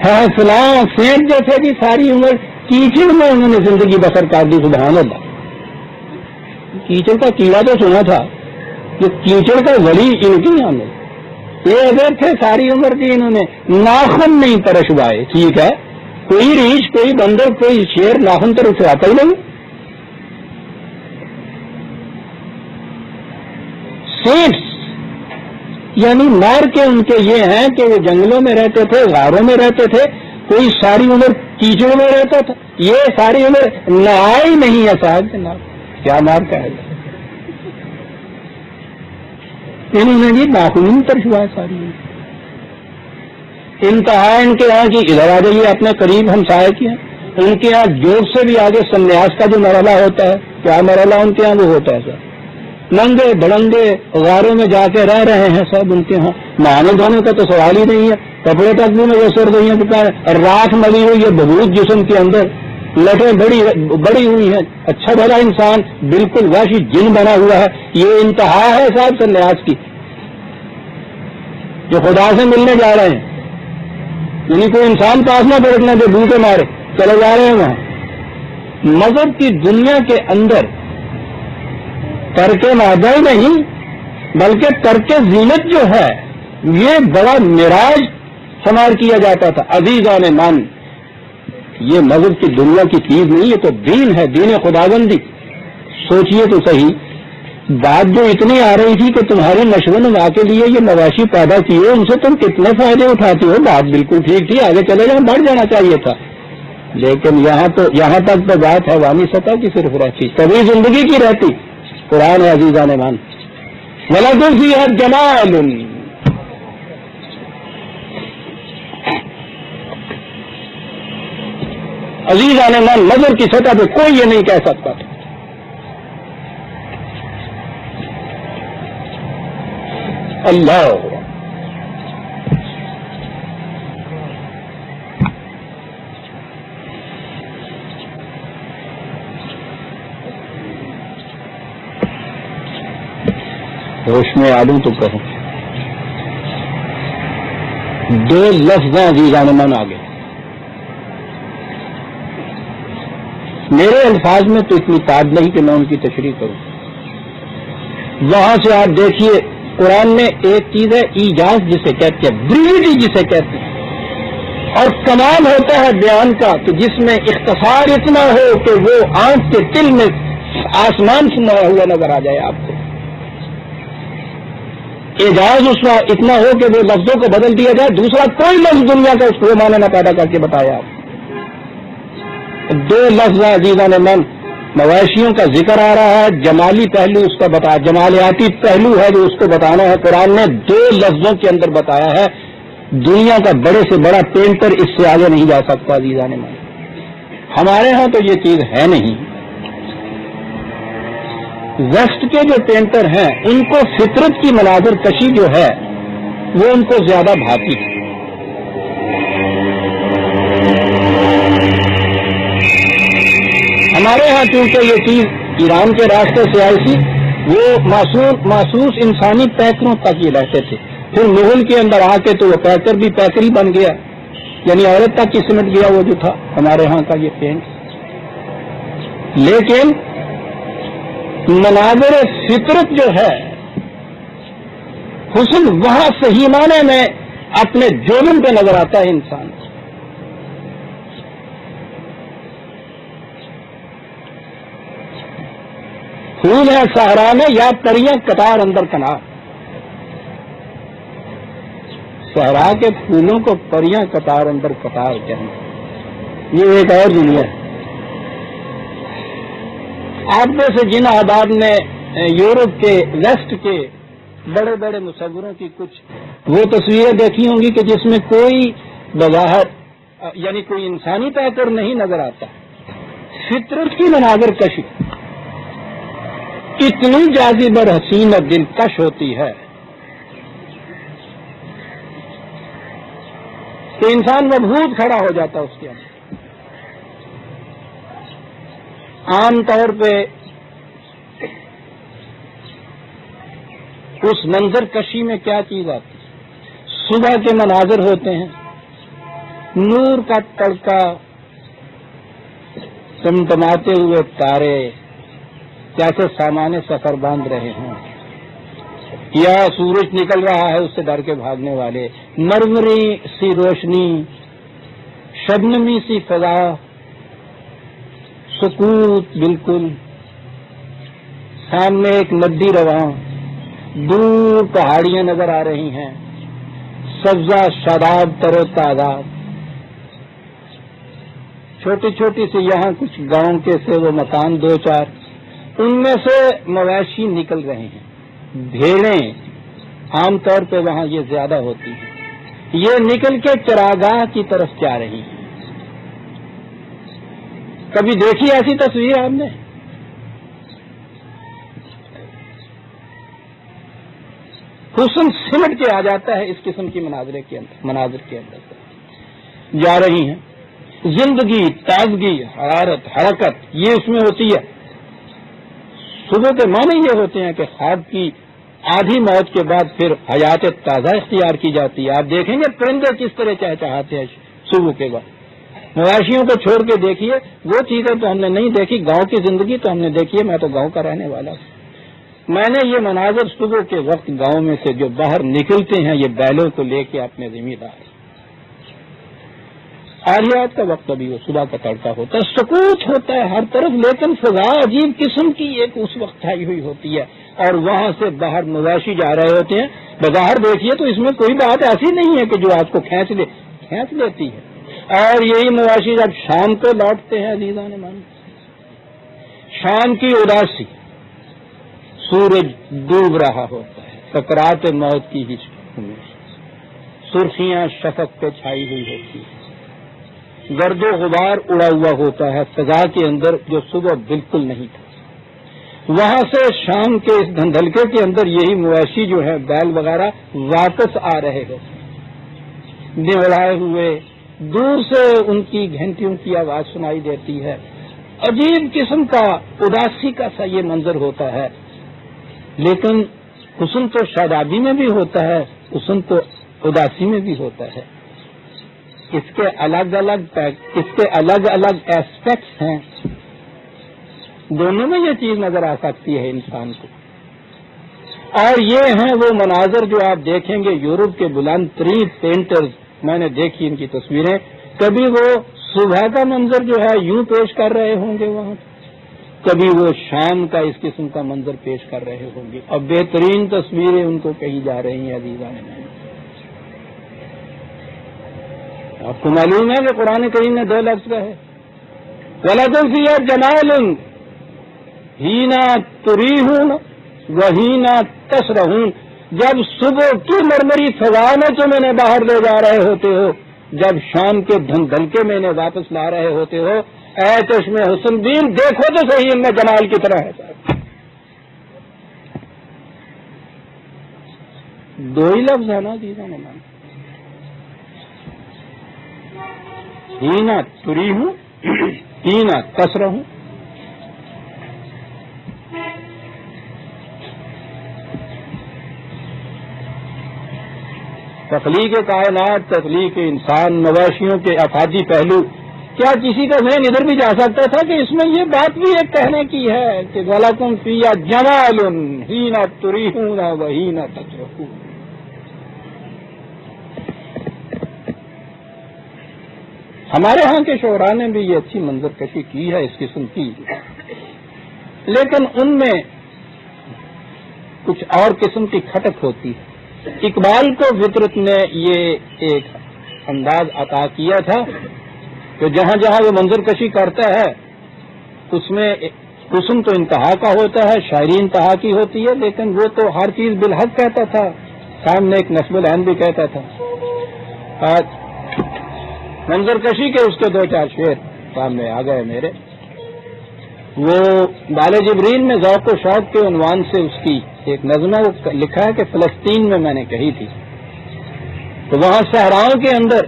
Speaker 1: ہے، فلاں سینٹ جیسے کہ ساری عمر کیچڑ میں انہوں نے زندگی بسر کر دی۔ سبحان اللہ، کیچڑ کا کیڑا تو سنا تھا، جو کیچڑ کا ولی ان کی یہاں یہ اگر تھے ساری عمر کی، انہوں نے ناخن نہیں ترشوائے، ٹھیک ہے، کوئی ریچھ، کوئی بندر، کوئی شیر ناخن تو اٹھاتا ہی نہیں۔ سینٹس یعنی مار کے ان کے یہ ہیں کہ وہ جنگلوں میں رہتے تھے، غاروں میں رہتے تھے، کوئی ساری عمر کیچڑ میں رہتا تھا، یہ ساری عمر نہایا ہی نہیں ہے صاحب جناب، کیا مار کا ہے؟ انہوں نے جی ناخن ترشوائے ساری عمر۔ انتہا ان کے یہاں کی ادھر آ جائیے اپنے قریب ہمسائے کی ہیں، ان کے یہاں جوڑ سے بھی آگے سنیاس کا جو مرحلہ ہوتا ہے، کیا مرحلہ ان کے یہاں وہ ہوتا ہے سر. ننگے بڑنگے غاروں میں جا کے رہ رہے ہیں سب ان کے یہاں. نہانے دھونے کا تو سوال ہی نہیں ہے. کپڑے تک بھی میسر نہیں ہے. راکھ ملی ہوئی ہے بہت جسم کے اندر, لٹیں بڑی ہوئی ہیں. اچھا بھلا انسان بالکل وحشی جن بنا ہوا ہے. یہ انتہا ہے صاحب سنیاس کی, جو خدا سے ملنے جا رہے ہیں. یعنی کوئی انسان پاس نہ بیٹھنا جو بھوکے مارے چلے جا رہے ہیں وہاں. مذہب کی دنیا کے اندر ترک مادہ ہی نہیں بلکہ ترک زینت جو ہے یہ بڑا معراج شمار کیا جاتا تھا. عزیزان من, یہ مذہب کی دنیا کی چیز نہیں, یہ تو دین ہے, دین خداوندی. سوچئے تو صحیح, بات جو اتنی آ رہی تھی کہ تمہاری نشو و نما کے لیے یہ مواشی پیدا کیے, ان سے تم کتنے فائدے اٹھاتے ہو. بات بالکل ٹھیک تھی, آگے چلے جاؤ, بڑھ جانا چاہیے تھا. لیکن یہاں تک تو بات حیوانی سطح کی صرف رہتی, کبھی زندگی کی رہتی. قرآن عزیزان مان وَلَكُمْ فِيهَا جَمَالٌ. عزیزان مان نظر کی سطح پہ کوئی یہ نہیں کہہ سکتا تھا. اللہ ہوش میں آ لوں تو کہوں, دو لفظ عزیزان من آ گئے. میرے الفاظ میں تو اتنی تعداد نہیں کہ میں ان کی تشریح کروں. وہاں سے آپ دیکھیے قرآن میں ایک چیز ہے ایجاز جسے کہتے ہیں, بریوٹی جسے کہتے ہیں, اور کمال ہوتا ہے بیان کا کہ جس میں اختصار اتنا ہو کہ وہ آنکھ کے تل میں آسمان سمایا ہوا نظر آ جائے آپ کو. اعجاز اس میں اتنا ہو کہ وہ لفظوں کو بدل دیا جائے, دوسرا کوئی لفظ دنیا کا اس کو معنی نہ پیدا کر کے بتایا. دو لفظ عزیزان من, مویشیوں کا ذکر آ رہا ہے, جمالی پہلو اس کا بتایا, جمالیاتی پہلو ہے جو اس کو بتانا ہے. قرآن نے دو لفظوں کے اندر بتایا ہے. دنیا کا بڑے سے بڑا پینٹر اس سے آگے نہیں جا سکتا عزیزان من. ہمارے ہاں تو یہ چیز ہے نہیں. ویسٹ کے جو پینٹر ہیں ان کو فطرت کی مناظر کشی جو ہے وہ ان کو زیادہ بھاتی ہے. ہمارے ہاں چونکہ یہ چیز ایران کے راستے سے آئی تھی, وہ محسوس انسانی پیکروں تک یہ رہتے تھے. پھر مغل کے اندر آ کے تو وہ پیکر بھی پیکر ہی بن گیا, یعنی عورت تک کی سمٹ گیا وہ جو تھا ہمارے ہاں کا یہ پینٹ. لیکن مناظر فطرت جو ہے, حسن وہاں صحیح معنی میں اپنے جوبن پہ نظر آتا ہے انسان. پھول ہے صحرا میں یا پریاں قطار اندر کنار. صحرا کے پھولوں کو پریاں قطار اندر قطار کہنا, یہ ایک اور دنیا ہے. آپ میں سے جن آباد میں یورپ کے ویسٹ کے بڑے بڑے مصوروں کی کچھ وہ تصویریں دیکھی ہوں گی کہ جس میں کوئی بظاہر یعنی کوئی انسانی پیکر نہیں نظر آتا. فطرت کی مناظر کشی اتنی جاذب اور حسین اور دلکش ہوتی ہے کہ انسان مبہوت کھڑا ہو جاتا اس کے اندر. عام طور پہ اس منظر کشی میں کیا چیز آتی ہے؟ صبح کے مناظر ہوتے ہیں, نور کا تڑکا, ٹمٹماتے ہوئے تارے جیسے سامان سفر باندھ رہے ہوں, یا سورج نکل رہا ہے اس سے ڈر کے بھاگنے والے, مرمری سی روشنی, شبنمی سی فضا, سکوت بالکل, سامنے ایک ندی رواں, دور پہاڑیاں نظر آ رہی ہیں, سبزہ شاداب تر و تازہ, چھوٹی چھوٹی سی یہاں کچھ گاؤں کے سے وہ مکان دو چار, ان میں سے مویشی نکل رہے ہیں. بھیڑیں عام طور پہ وہاں یہ زیادہ ہوتی ہیں, یہ نکل کے چراگاہ کی طرف جا رہی ہیں. کبھی دیکھی ایسی تصویر آپ نے؟ حسن سمٹ کے آ جاتا ہے اس قسم کی مناظر کے اندر جا رہی ہیں. زندگی، تازگی، حرارت، حرکت یہ اس میں ہوتی ہے. صبح کے معنی یہ ہوتے ہیں کہ خواب کی آدھی موت کے بعد پھر حیات تازہ اختیار کی جاتی ہے. آپ دیکھیں گے پرندے کس طرح چہچہاتے ہیں صبح کے بعد. مواشیوں کو چھوڑ کے دیکھیے، وہ چیزیں تو ہم نے نہیں دیکھی. گاؤں کی زندگی تو ہم نے دیکھی ہے، میں تو گاؤں کا رہنے والا ہوں. میں نے یہ مناظر صبح کے وقت گاؤں میں سے جو باہر نکلتے ہیں یہ بیلوں کو لے کے اپنے ذمہ دار، آریات کا وقت ابھی وہ صبح کا تڑکا ہوتا ہے، سکوت ہوتا ہے ہر طرف، لیکن فضا عجیب قسم کی ایک اس وقت چھائی ہوئی ہوتی ہے. اور وہاں سے باہر مواشی جا رہے ہوتے ہیں. بظاہر دیکھیے تو اس میں کوئی بات ایسی نہیں ہے کہ جو آپ کو کھینچ لیتی ہے. اور یہی مواشی جب شام کو لوٹتے ہیں عزیزان مان، شام کی اداسی، سورج ڈوب رہا ہوتا ہے، سکرات موت کی سرخیاں شفق پہ چھائی ہوئی ہوتی ہیں، گرد و غبار اڑا ہوا ہوتا ہے فضا کے اندر جو صبح بالکل نہیں تھا. وہاں سے شام کے اس دھندلکے کے اندر یہی مواشی جو ہے بیل وغیرہ واپس آ رہے ہوتے، نہلائے ہوئے، دور سے ان کی گھنٹیوں کی آواز سنائی دیتی ہے. عجیب قسم کا اداسی کا سا یہ منظر ہوتا ہے. لیکن حسن تو شادابی میں بھی ہوتا ہے، حسن تو اداسی میں بھی ہوتا ہے. اس کے الگ الگ ایسپیکٹس ہیں. دونوں میں یہ چیز نظر آ سکتی ہے انسان کو. اور یہ ہیں وہ مناظر جو آپ دیکھیں گے. یورپ کے بلند ترین پینٹرز، میں نے دیکھی ان کی تصویریں، کبھی وہ صبح کا منظر جو ہے یوں پیش کر رہے ہوں گے وہاں، کبھی وہ شام کا اس قسم کا منظر پیش کر رہے ہوں گے. اور بہترین تصویریں ان کو کہی جا رہی ہیں عزیزان. آپ کو معلوم ہے کہ قرآن کریم نے 2 لفظ کہے، وَلَكُمْ فِيهَا جَمَالٌ حِينَ تُرِيحُونَ وَحِينَ تَسْرَحُونَ. جب صبح کی مرمری فضا میں تم انہیں باہر لے جا رہے ہوتے ہو، جب شام کے دھندلکے میں انہیں واپس لا رہے ہوتے ہو، اے چشم حسن بین دیکھو تو صحیح ان میں جمال کی طرح ہے. 2 ہی لفظ ہے نا جی مان، حِينَ تُرِيحُونَ حِينَ تَسْرَحُونَ. تخلیق کائنات، تخلیق انسان، مواشیوں کے افادی پہلو، کیا کسی کا ذہن ادھر بھی جا سکتا تھا کہ اس میں یہ بات بھی ایک کہنے کی ہے کہ وَلَكُمْ فِيهَا جَمَالٌ حِينَ تُرِيحُونَ وَحِينَ تَسْرَحُونَ. ہمارے ہاں کے شعراء نے بھی یہ اچھی منظر کشی کی ہے اس قسم کی، لیکن ان میں کچھ اور قسم کی کھٹک ہوتی ہے. اقبال کو فطرت نے یہ ایک انداز عطا کیا تھا کہ جہاں جہاں وہ منظر کشی کرتا ہے اس میں حسن تو انتہا کا ہوتا ہے، شاعری انتہا کی ہوتی ہے، لیکن وہ تو ہر چیز بالحق کہتا تھا. سامنے ایک نصب العین بھی کہتا تھا. منظر کشی کے اس کے 2-4 شعر سامنے آ گئے میرے. وہ بال جبرین میں ذوق و شوق کے عنوان سے اس کی ایک نظم لکھا ہے کہ فلسطین میں میں نے کہی تھی، تو وہاں صحراؤں کے اندر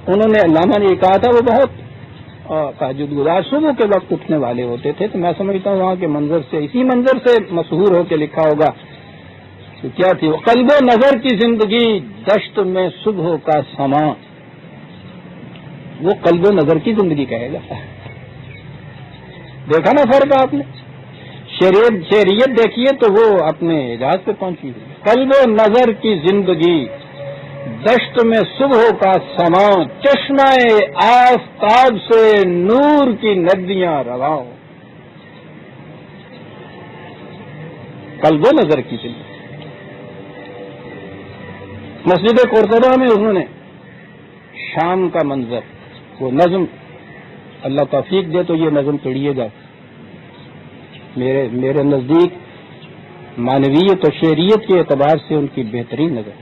Speaker 1: انہوں نے علامہ نے یہ کہا تھا، وہ بہت تہجد گزار صبح کے وقت اٹھنے والے ہوتے تھے، تو میں سمجھتا ہوں وہاں کے منظر سے، اسی منظر سے مشہور ہو کے لکھا ہوگا. تو کیا تھی وہ قلب و نظر کی زندگی دشت میں صبح کا سما. وہ قلب و نظر کی زندگی کہے گا. دیکھا نا فرق آپ نے؟ شعریت دیکھیے تو وہ اپنے اعجاز پہ پہنچی ہوئی. قلب و نظر کی زندگی دشت میں صبح کا سما، چشمہ آفتاب سے نور کی ندیاں رواں. قلب و نظر کی زندگی. مسجد قرطبہ میں انہوں نے شام کا منظر، وہ نظم، اللہ توفیق دے تو یہ نظم پڑھیے گا. میرے نزدیک معنویت و شعریت کے اعتبار سے ان کی بہترین نظر،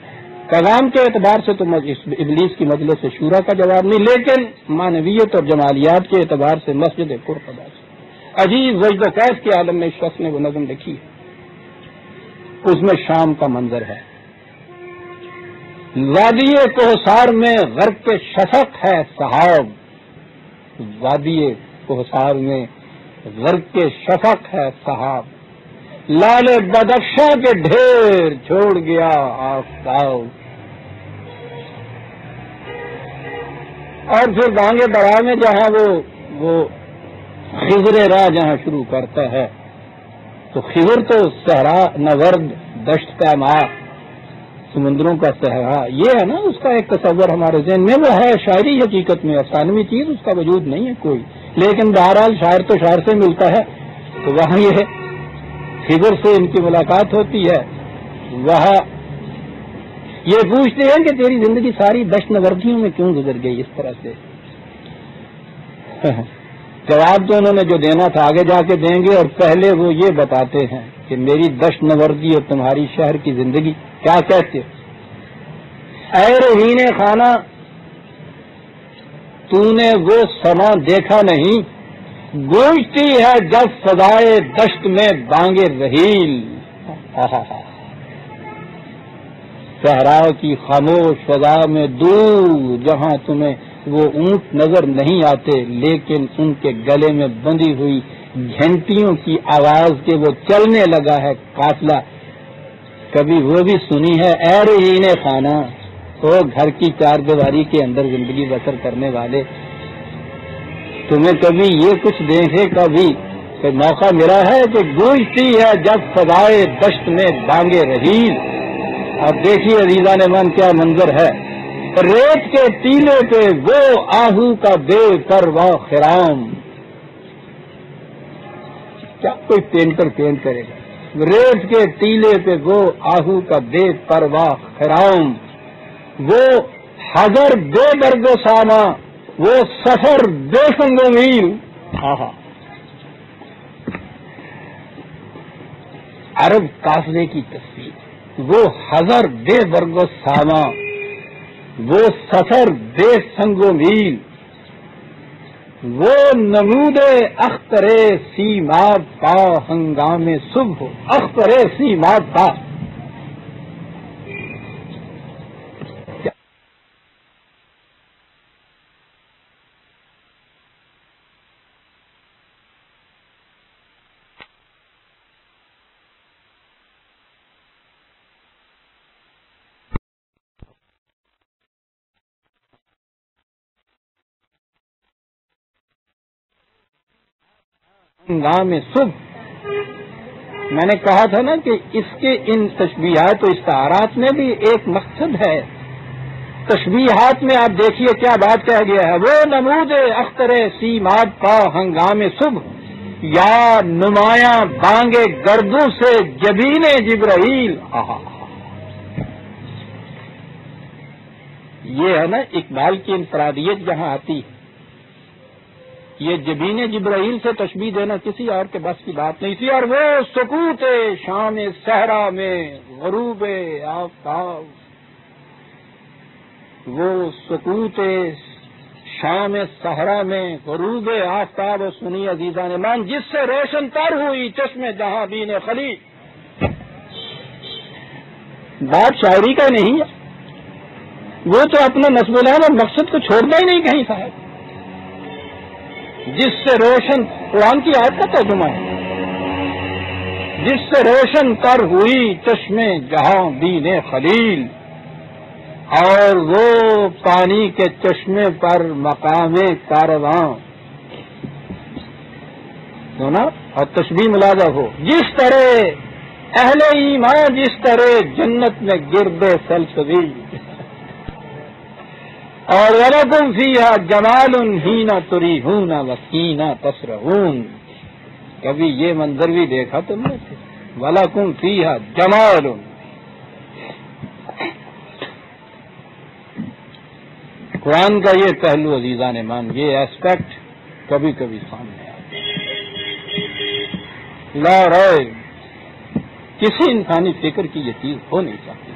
Speaker 1: پیغام کے اعتبار سے تو ابلیس کی مجلس شورا کا جواب نہیں، لیکن معنویت اور جمالیات کے اعتبار سے مسجد قرطبہ سے عجیب وجد و کیف کے عالم میں اس شخص نے وہ نظم لکھی ہے. اس میں شام کا منظر ہے. وادی کوہسار میں غرق کے شفق ہے صحاب. وادی کوہسار میں غرق کے شفق ہے صحاب. لال بدخشاں کے ڈھیر چھوڑ گیا آفتاب. اور پھر بانگے بڑا میں جہاں وہ خضر راہ جہاں شروع کرتا ہے تو خضر تو صحرا نورد دشت پیما سمندروں کا صحرا یہ ہے نا اس کا ایک تصور ہمارے ذہن میں وہ ہے. شاعری حقیقت میں افسانوی چیز اس کا وجود نہیں ہے کوئی, لیکن بہرحال شاعر تو شاعر سے ملتا ہے. تو وہاں یہ خضر سے ان کی ملاقات ہوتی ہے. وہاں یہ پوچھتے ہیں کہ تیری زندگی ساری دشت نوردیوں میں کیوں گزر گئی اس طرح سے. جواب تو انہوں نے جو دینا تھا آگے جا کے دیں گے, اور پہلے وہ یہ بتاتے ہیں کہ میری دشت نوردی اور تمہاری شہر کی زندگی کیا کہتے. اے رہین خانہ تو نے وہ سما دیکھا نہیں, گونجتی ہے جب فضائے دشت میں بانگے رحیل. صحرا کی خاموش فضا میں دور جہاں تمہیں وہ اونٹ نظر نہیں آتے, لیکن ان کے گلے میں بندھی ہوئی گھنٹیوں کی آواز کے وہ چلنے لگا ہے قافلہ. کبھی وہ بھی سنی ہے اے رہین خانہ, وہ گھر کی چار دیواری کے اندر زندگی بسر کرنے والے, تمہیں کبھی یہ کچھ دیکھے کا بھی موقع ملا ہے کہ گونجتی ہے جب فضائے دشت میں بانگے رحیل. اب دیکھیے عزیزان من کیا منظر ہے. ریت کے ٹیلے پہ وہ آہو کا بے پرواہ خرام. کیا کوئی پینٹر پینٹ کرے گا. ریت کے ٹیلے پہ وہ آہو کا بے پرواہ خرام, وہ حضر بے برگ و ساما, وہ سفر بے سنگ و میل. عرب قافلے کی تصویر, وہ حضر بے برگ و ساما, وہ سفر بے سنگ و میل, وہ نمود اختر سیماب پا ہنگام صبح, اختر سیماب پا. ہنگام صبح, میں نے کہا تھا نا کہ اس کے ان تشبیہات و استعارات میں بھی ایک مقصد ہے. تشبیہات میں آپ دیکھیے کیا بات کہہ گیا ہے, وہ نمود اختر سیماب پا ہنگام صبح, یا نمایاں بانگے گردوں سے جبین جبرائیل. یہ ہے نا اقبال کی انفرادیت جہاں آتی ہے. یہ جبین جبرائیل سے تشبیہ دینا کسی اور کے بس کی بات نہیں تھی. اور وہ سکوت شام صحرا میں غروب آفتاب, وہ سکوت شام صحرا میں غروب آفتاب. و سنی عزیزان مان جس سے روشن تر ہوئی چشم جہاں بین خلی. بات شاعری کا نہیں ہے, وہ تو اپنا نصب العین اور مقصد کو چھوڑنا ہی نہیں کہیں صاحب. جس سے روشن, قرآن کی آیت کا ترجمہ ہے, جس سے روشن تر ہوئی چشمے جہاں بین خلیل, اور وہ پانی کے چشمے پر مقام کارواں. سنا اور تشبیہ ملازہ ہو. جس طرح اہل ایمان جس طرح جنت میں گردے سلسبیل, اور وَلَكُمْ فِيهَا جَمَالٌ حِينَ تُرِيحُونَ وَحِينَ تَسْرَحُونَ. کبھی یہ منظر بھی دیکھا تم نے؟ وَلَكُمْ فِيهَا جَمَالٌ. قرآن کا یہ پہلو عزیزان مان, یہ ایسپیکٹ کبھی کبھی سامنے آتا ہے. لا رائے کسی انسانی فکر کی یہ چیز ہو نہیں سکتی.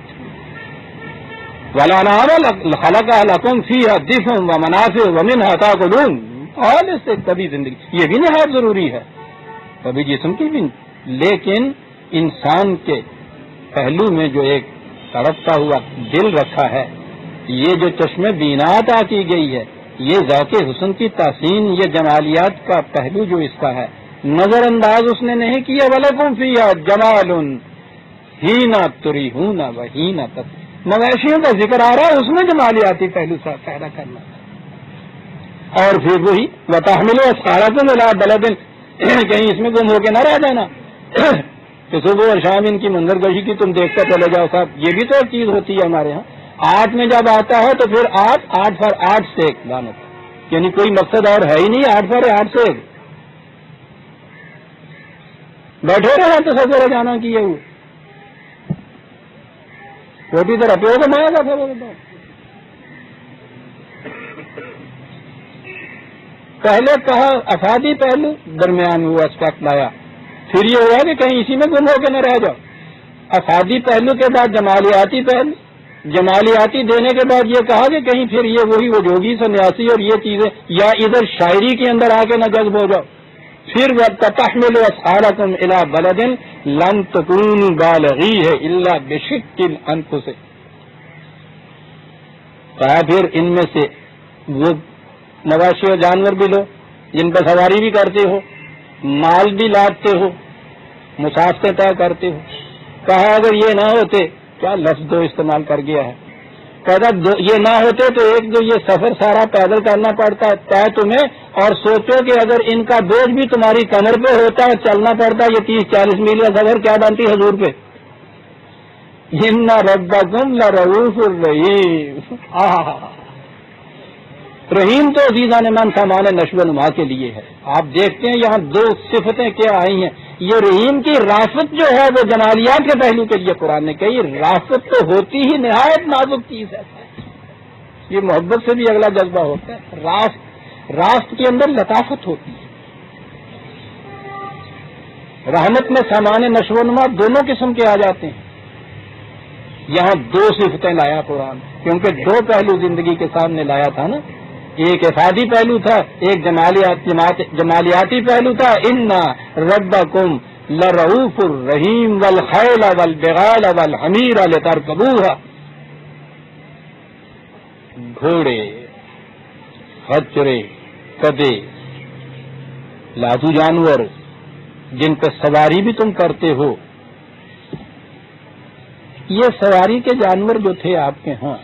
Speaker 1: وَلَنَعَمَ خَلَقَ لَكُمْ فِيهَا دِفْءٌ وَمَنَافِعُ وَمِنْهَا تَأْكُلُونَ. اور اس سے کبھی زندگی یہ بھی نہایت ضروری ہے, کبھی جسم کی بھی, لیکن انسان کے پہلو میں جو ایک تڑپتا ہوا دل رکھا ہے، یہ جو چشم بینات کی گئی ہے، یہ ذات حسن کی تحسین، یہ جمالیات کا پہلو جو اس کا ہے، نظر انداز اس نے نہیں کیا۔ وَلَكُمْ فِيهَا جَمَالٌ حِينَ تُرِيحُونَ وَحِينَ تَسْرِحُونَ، مویشیوں کا ذکر آ رہا ہے، اس میں جمالیاتی پہلو سے پیدا کرنا، اور پھر وہی وَتَحْمِلُ أَثْقَالَكُمْ إِلَىٰ بَلَدٍ، کہیں اس میں گم ہو کے نہ رہ جانا کہ صبح اور شام ان کی منظر گشی کی تم دیکھتے چلے جاؤ صاحب، یہ بھی تو ایک چیز ہوتی ہے ہمارے ہاں۔ 8 میں جب آتا ہے تو پھر 8 فار 8 سے ایک لعنت، یعنی کوئی مقصد اور ہے ہی نہیں، 8 فار 8 سے ایک بیٹھے رہے تو سب جانا کیے ہوئے چھوٹی طرح پیو کو مارا تھا۔ پہلے کہا افادی پہلو، درمیان وہ اسپیکٹ لایا، پھر یہ ہوا کہ کہیں اسی میں گم ہو کے نہ رہ جاؤ۔ افادی پہلو کے بعد جمالیاتی پہلو، جمالیاتی دینے کے بعد یہ کہا کہ کہیں پھر یہ وہی وہ جوگی سنیاسی اور یہ چیزیں یا ادھر شاعری کے اندر آ کے نہ جذب ہو جاؤ۔ پھر وَتَحْمِلُ أَثْقَالَكُمْ إِلَىٰ بَلَدٍ لَمْ تَكُونُوا بَالِغِيهِ إِلَّا بِشِقِّ الْأَنفُسِ، کہا پھر ان میں سے وہ مواشی و جانور بھی لو جن پر سواری بھی کرتے ہو، مال بھی لاتے ہو، مسافریں طے کرتے ہو۔ کہا اگر یہ نہ ہوتے، کیا لفظ دو استعمال کر گیا ہے، کہا یہ نہ ہوتے تو ایک جو یہ سفر سارا پیدل کرنا پڑتا ہے طے تمہیں، اور سوچو کہ اگر ان کا بوجھ بھی تمہاری کمر پہ ہوتا ہے، چلنا پڑتا ہے یہ 30-40 میل کا سفر، کیا بنتی حضور پہ؟ ان ربکم لرؤوف الرحیم، رحیم تو عزیزان من سامان نشو و نما کے لیے ہے۔ آپ دیکھتے ہیں یہاں 2 صفتیں کیا آئی ہیں، یہ رحیم کی رافت جو ہے وہ جمالیات کے پہلو کے لیے قرآن نے کہی، رافت تو ہوتی ہی نہایت نازک چیز ہے، یہ محبت سے بھی اگلا جذبہ ہوتا ہے، راست کے اندر لطافت ہوتی ہے۔ رحمت میں سامان نشو و نما دونوں قسم کے آ جاتے ہیں، یہاں 2 صفتیں لایا قرآن، کیونکہ 2 پہلو زندگی کے سامنے لایا تھا نا، ایک افادی پہلو تھا، ایک جمالیاتی پہلو تھا۔ ان ربکم لرؤوف الرحیم والخیل والبغال والحمیر لترکبوها، گھوڑے، خچرے، گدھے، لادو جانور جن پہ سواری بھی تم کرتے ہو، یہ سواری کے جانور جو تھے آپ کے ہاں،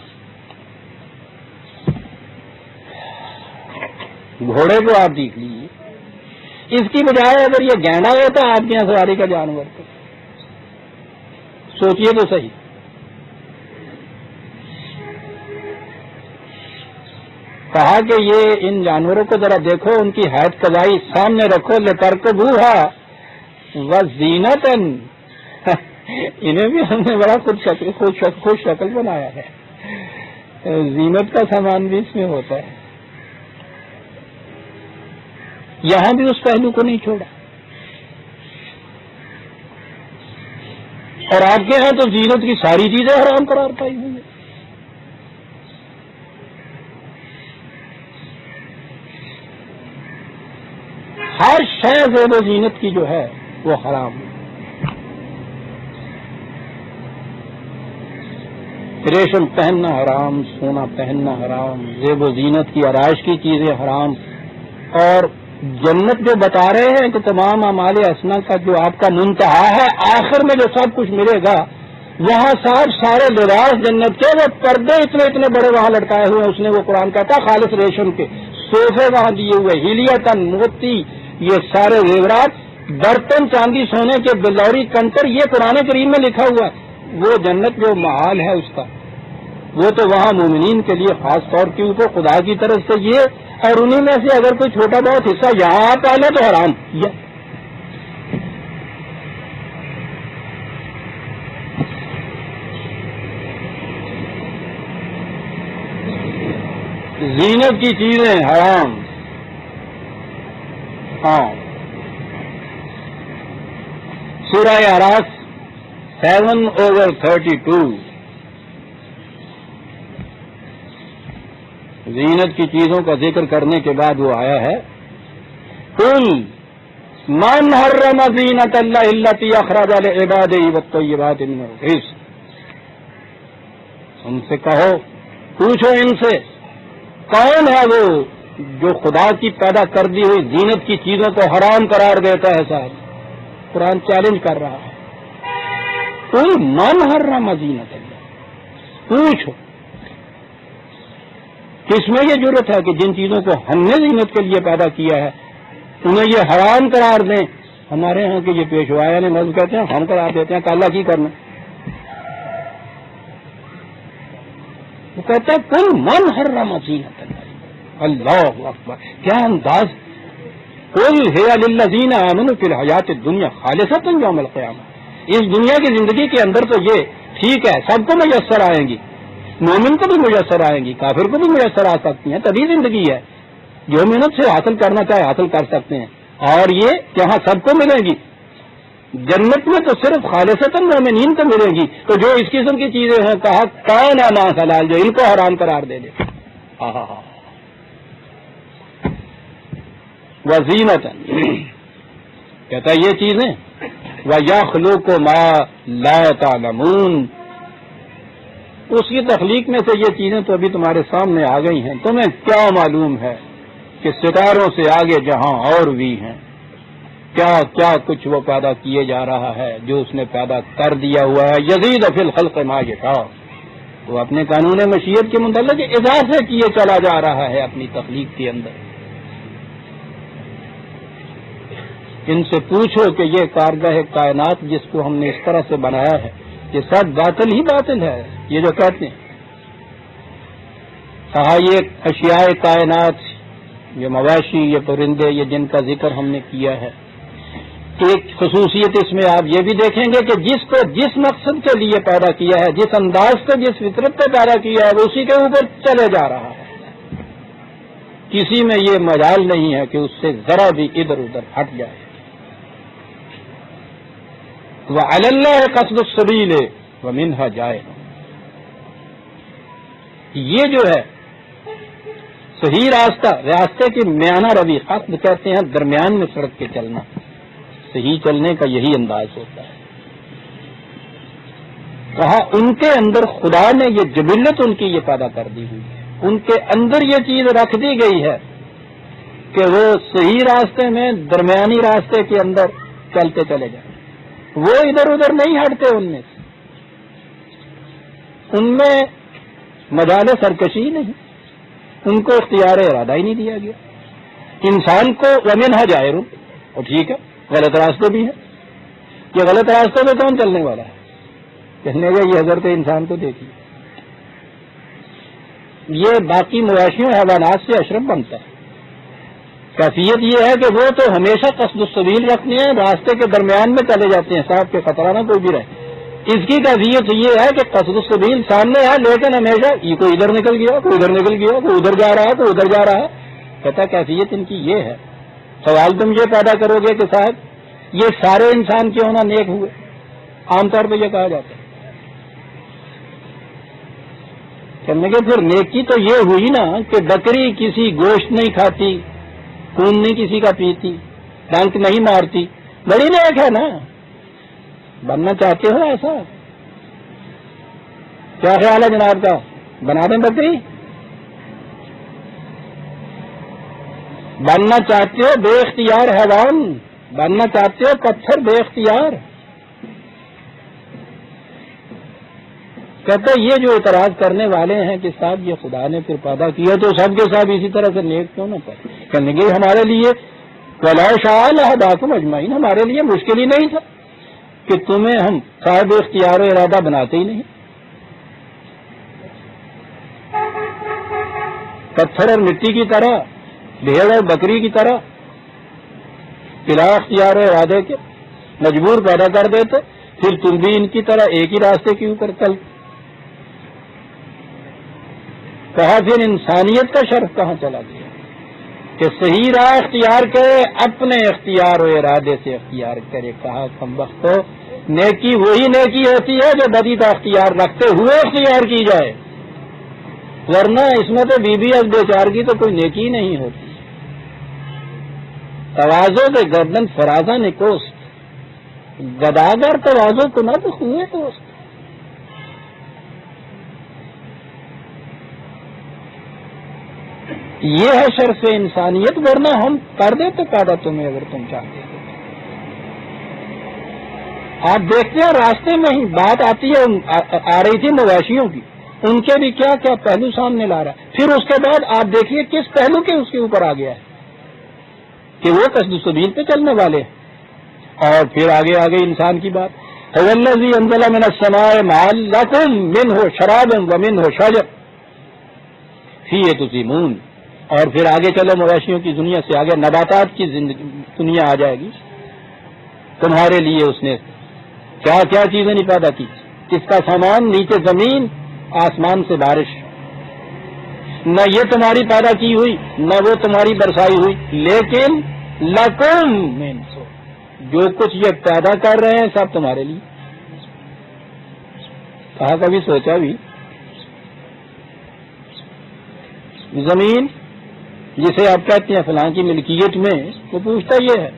Speaker 1: گھوڑے کو آپ دیکھ لیجیے، اس کی بجائے اگر یہ گینڈا ہوتا آپ کے یہاں سواری کا جانور تو سوچئے تو صحیح۔ کہا کہ یہ ان جانوروں کو ذرا دیکھو، ان کی حیات قضائی سامنے رکھو، لترکبوها وزینۃ، انہیں بھی ہم نے بڑا خوش شکل بنایا ہے، زینت کا سامان بھی اس میں ہوتا ہے، یہاں بھی اس پہلو کو نہیں چھوڑا۔ اور آپ کے ہاں تو زینت کی ساری چیزیں حرام قرار پائی ہوئی ہیں۔ ہر شے زیب و زینت کی جو ہے وہ حرام ہے، ریشم پہننا حرام، سونا پہننا حرام، زیب و زینت کی آرائش کی چیزیں حرام، اور جنت جو بتا رہے ہیں کہ تمام اعمال حسنہ کا جو آپ کا منتہا ہے، آخر میں جو سب کچھ ملے گا، وہاں سارے لباس جنت کے وہ پردے اتنے بڑے وہاں لٹکائے ہوئے ہیں، اس نے وہ قرآن کہتا خالص ریشم کے صوفے وہاں دیے ہوئے، ہیلیاتن، موتی، یہ سارے زیورات، برتن چاندی سونے کے بلوری کنکر، یہ قرآن کریم میں لکھا ہوا ہے۔ وہ جنت جو محال ہے اس کا، وہ تو وہاں مومنین کے لیے خاص طور کے اوپر خدا کی طرف سے یہ، اور انہیں میں سے اگر کوئی چھوٹا بہت حصہ یہاں آ پہلے تو حرام۔ زینت کی چیزیں حرام، ہاں۔ سورہ اعراف 7/32 زینت کی چیزوں کا ذکر کرنے کے بعد وہ آیا ہے، قل من حرم زینت اللہ التی اخرج لعبادہ والطیبات من الرزق. ان سے کہو، پوچھو ان سے، کون ہے وہ جو خدا کی پیدا کر دی ہوئی زینت کی چیزوں کو حرام قرار دیتا ہے؟ صاحب قرآن چیلنج کر رہا ہے. کوئی من حرم زینت اللہ، پوچھو کس میں یہ جرت ہے کہ جن چیزوں کو ہم نے زینت کے لیے پیدا کیا ہے انہیں یہ حرام قرار دیں. ہمارے ہاں کے یہ پیشوایا نے نظم کہتے ہیں، ہم قرار دیتے ہیں کہ اللہ کی کرنا. وہ کہتا ہے کل من حرم زینت اللہ. اللہ اکبر، کیا انداز! قل ہی للذین آمنوا فی الحیات الدنیا خالصۃ یوم القیامہ. اس دنیا کی زندگی کے اندر تو یہ ٹھیک ہے، سب کو میسر آئیں گی، مومن کو بھی میسر آئیں گی، کافر کو بھی میسر آ سکتی ہیں. تبھی زندگی ہے، جو محنت سے حاصل کرنا چاہے حاصل کر سکتے ہیں. اور یہ یہاں سب کو ملے گی. جنت میں تو صرف خالصتاً مومنین کو ملے گی. تو جو اس قسم کی چیزیں ہیں کہا کان ما حلال، جو ان کو حرام قرار دے دے. وزینت کہتا ہے یہ چیزیں وَيَخْلُقُ مَا لَا تَعْلَمُونَ، اس کی تخلیق میں سے یہ چیزیں تو ابھی تمہارے سامنے آ گئی ہیں. تمہیں کیا معلوم ہے کہ ستاروں سے آگے جہاں اور بھی ہیں، کیا کیا کچھ وہ پیدا کیے جا رہا ہے جو اس نے پیدا کر دیا ہوا ہے. یزید فی الخلق ما یشاء، وہ اپنے قانون مشیت کے متعلق اضافے کیے چلا جا رہا ہے اپنی تخلیق کے اندر. ان سے پوچھو کہ یہ کارگاہ کائنات جس کو ہم نے اس طرح سے بنایا ہے یہ سب باطل ہی باطل ہے. یہ جو کہتے ہیں، کہا یہ اشیاء کائنات، یہ مواشی، یہ پرندے، یہ جن کا ذکر ہم نے کیا ہے، ایک خصوصیت اس میں آپ یہ بھی دیکھیں گے کہ جس کو جس مقصد کے لیے پیدا کیا ہے، جس انداز سے جس فطرت پہ پیدا کیا ہے، وہ اسی کے اوپر چلے جا رہا ہے. کسی میں یہ مجال نہیں ہے کہ اس سے ذرا بھی ادھر ادھر ہٹ جائے. وَعَلَى اللَّهِ قَصْدُ السَّبِيلِ وَمِنْهَا جَائِرٌ، یہ جو ہے صحیح راستہ، راستے کی میانہ روی، قصد کہتے ہیں درمیان میں سڑک کے چلنا. صحیح چلنے کا یہی انداز ہوتا ہے. کہا ان کے اندر خدا نے یہ جبلت ان کی یہ پیدا کر دی ہوئی ہے، ان کے اندر یہ چیز رکھ دی گئی ہے کہ وہ صحیح راستے میں درمیانی راستے کے اندر چلتے چلے جائیں. وہ ادھر ادھر نہیں ہٹتے. ان میں مجال سرکشی نہیں، ان کو اختیار ارادہ ہی نہیں دیا گیا. انسان کو ومنہا جائر، اور ٹھیک ہے غلط راستے بھی ہیں. یہ غلط راستے میں کون چلنے والا ہے؟ کہنے گا یہ حضرت انسان کو دیکھیے، یہ باقی مواشیوں حیوانات سے اشرف بنتا ہے. کیفیت یہ ہے کہ وہ تو ہمیشہ قصد السبیل رکھتے ہیں، راستے کے درمیان میں چلے جاتے ہیں صاحب کہ خطرہ نہ کوئی بھی رہے. اس کی کیفیت یہ ہے کہ قصد السبیل سامنے ہے لیکن ہمیشہ یہ کوئی ادھر نکل گیا، کوئی ادھر نکل گیا، کوئی ادھر جا رہا ہے، کوئی ادھر جا رہا ہے. کہتا کیفیت ان کی یہ ہے. سوال تم یہ پیدا کرو گے کہ صاحب یہ سارے انسان کیوں نہ نیک ہوئے؟ عام طور پہ یہ کہا جاتا ہے. کہنے کے پھر نیکی تو یہ ہوئی نا کہ بکری کسی گوشت نہیں کھاتی، خون نہیں کسی کا پیتی، ڈنک نہیں مارتی، بڑی نیک ہے نا. بننا چاہتے ہو ایسا؟ کیا خیال ہے جناب کا؟ بنا دیں بکری؟ بننا چاہتے ہو بے اختیار حیوان؟ بننا چاہتے ہو پتھر بے اختیار؟ کہتے یہ جو اعتراض کرنے والے ہیں کہ صاحب یہ خدا نے پھر پیدا کیا تو سب کے ساتھ اسی طرح سے نیک کیوں نہ پائے؟ کہنے گے ہمارے لیے وَلَوْ شَاءَ لَهَدَاكُمْ أَجْمَعِينَ، ہمارے لیے مشکل ہی نہیں تھا کہ تمہیں ہم صاحب اختیار و ارادہ بناتے ہی نہیں. پتھر اور مٹی کی طرح، بھیڑ اور بکری کی طرح بلا اختیار و ارادے کے مجبور پیدا کر دیتے، پھر تم بھی ان کی طرح ایک ہی راستے کے اوپر چل. کہا پھر انسانیت کا شرف کہاں چلا گیا کہ صحیح راہ اختیار کرے، اپنے اختیار و ارادے سے اختیار کرے. کہا کم وقت تو نیکی وہی نیکی ہوتی ہے جو بدی کا اختیار رکھتے ہوئے اختیار کی جائے، ورنہ اس میں تو بی بی از بیچار کی تو کوئی نیکی نہیں ہوتی. تواضع کے گردن فرازہ نکوست، گداگر تواضع کو نہ تو ہوئے دوست۔ یہ ہے شرف انسانیت، ورنہ ہم کر دیتے پیدا تمہیں اگر تم چاہتے ہو۔ آپ دیکھتے ہیں راستے میں ہی بات آتی ہے، آ رہی تھی مویشیوں کی، ان کے بھی کیا کیا پہلو سامنے لا رہا ہے۔ پھر اس کے بعد آپ دیکھیے کس پہلو کے اس کے اوپر آ گیا ہے کہ وہ قصد السبیل پہ چلنے والے ہیں۔ اور پھر آگے انسان کی بات، هو الذی انزل من السماء ماء لکم منہ شراب ومنہ شجر فیہ تسیمون۔ اور پھر آگے چلو مویشیوں کی دنیا سے آگے نباتات کی دنیا آ جائے گی۔ تمہارے لیے اس نے کیا کیا چیزیں نہیں پیدا کی، کس کا سامان، نیچے زمین، آسمان سے بارش، نہ یہ تمہاری پیدا کی ہوئی نہ وہ تمہاری برسائی ہوئی، لیکن لکم منہ، جو کچھ یہ پیدا کر رہے ہیں سب تمہارے لیے۔ کہا کبھی سوچا بھی، زمین جسے آپ کہتے ہیں فلاں کی ملکیت میں، وہ پوچھتا یہ ہے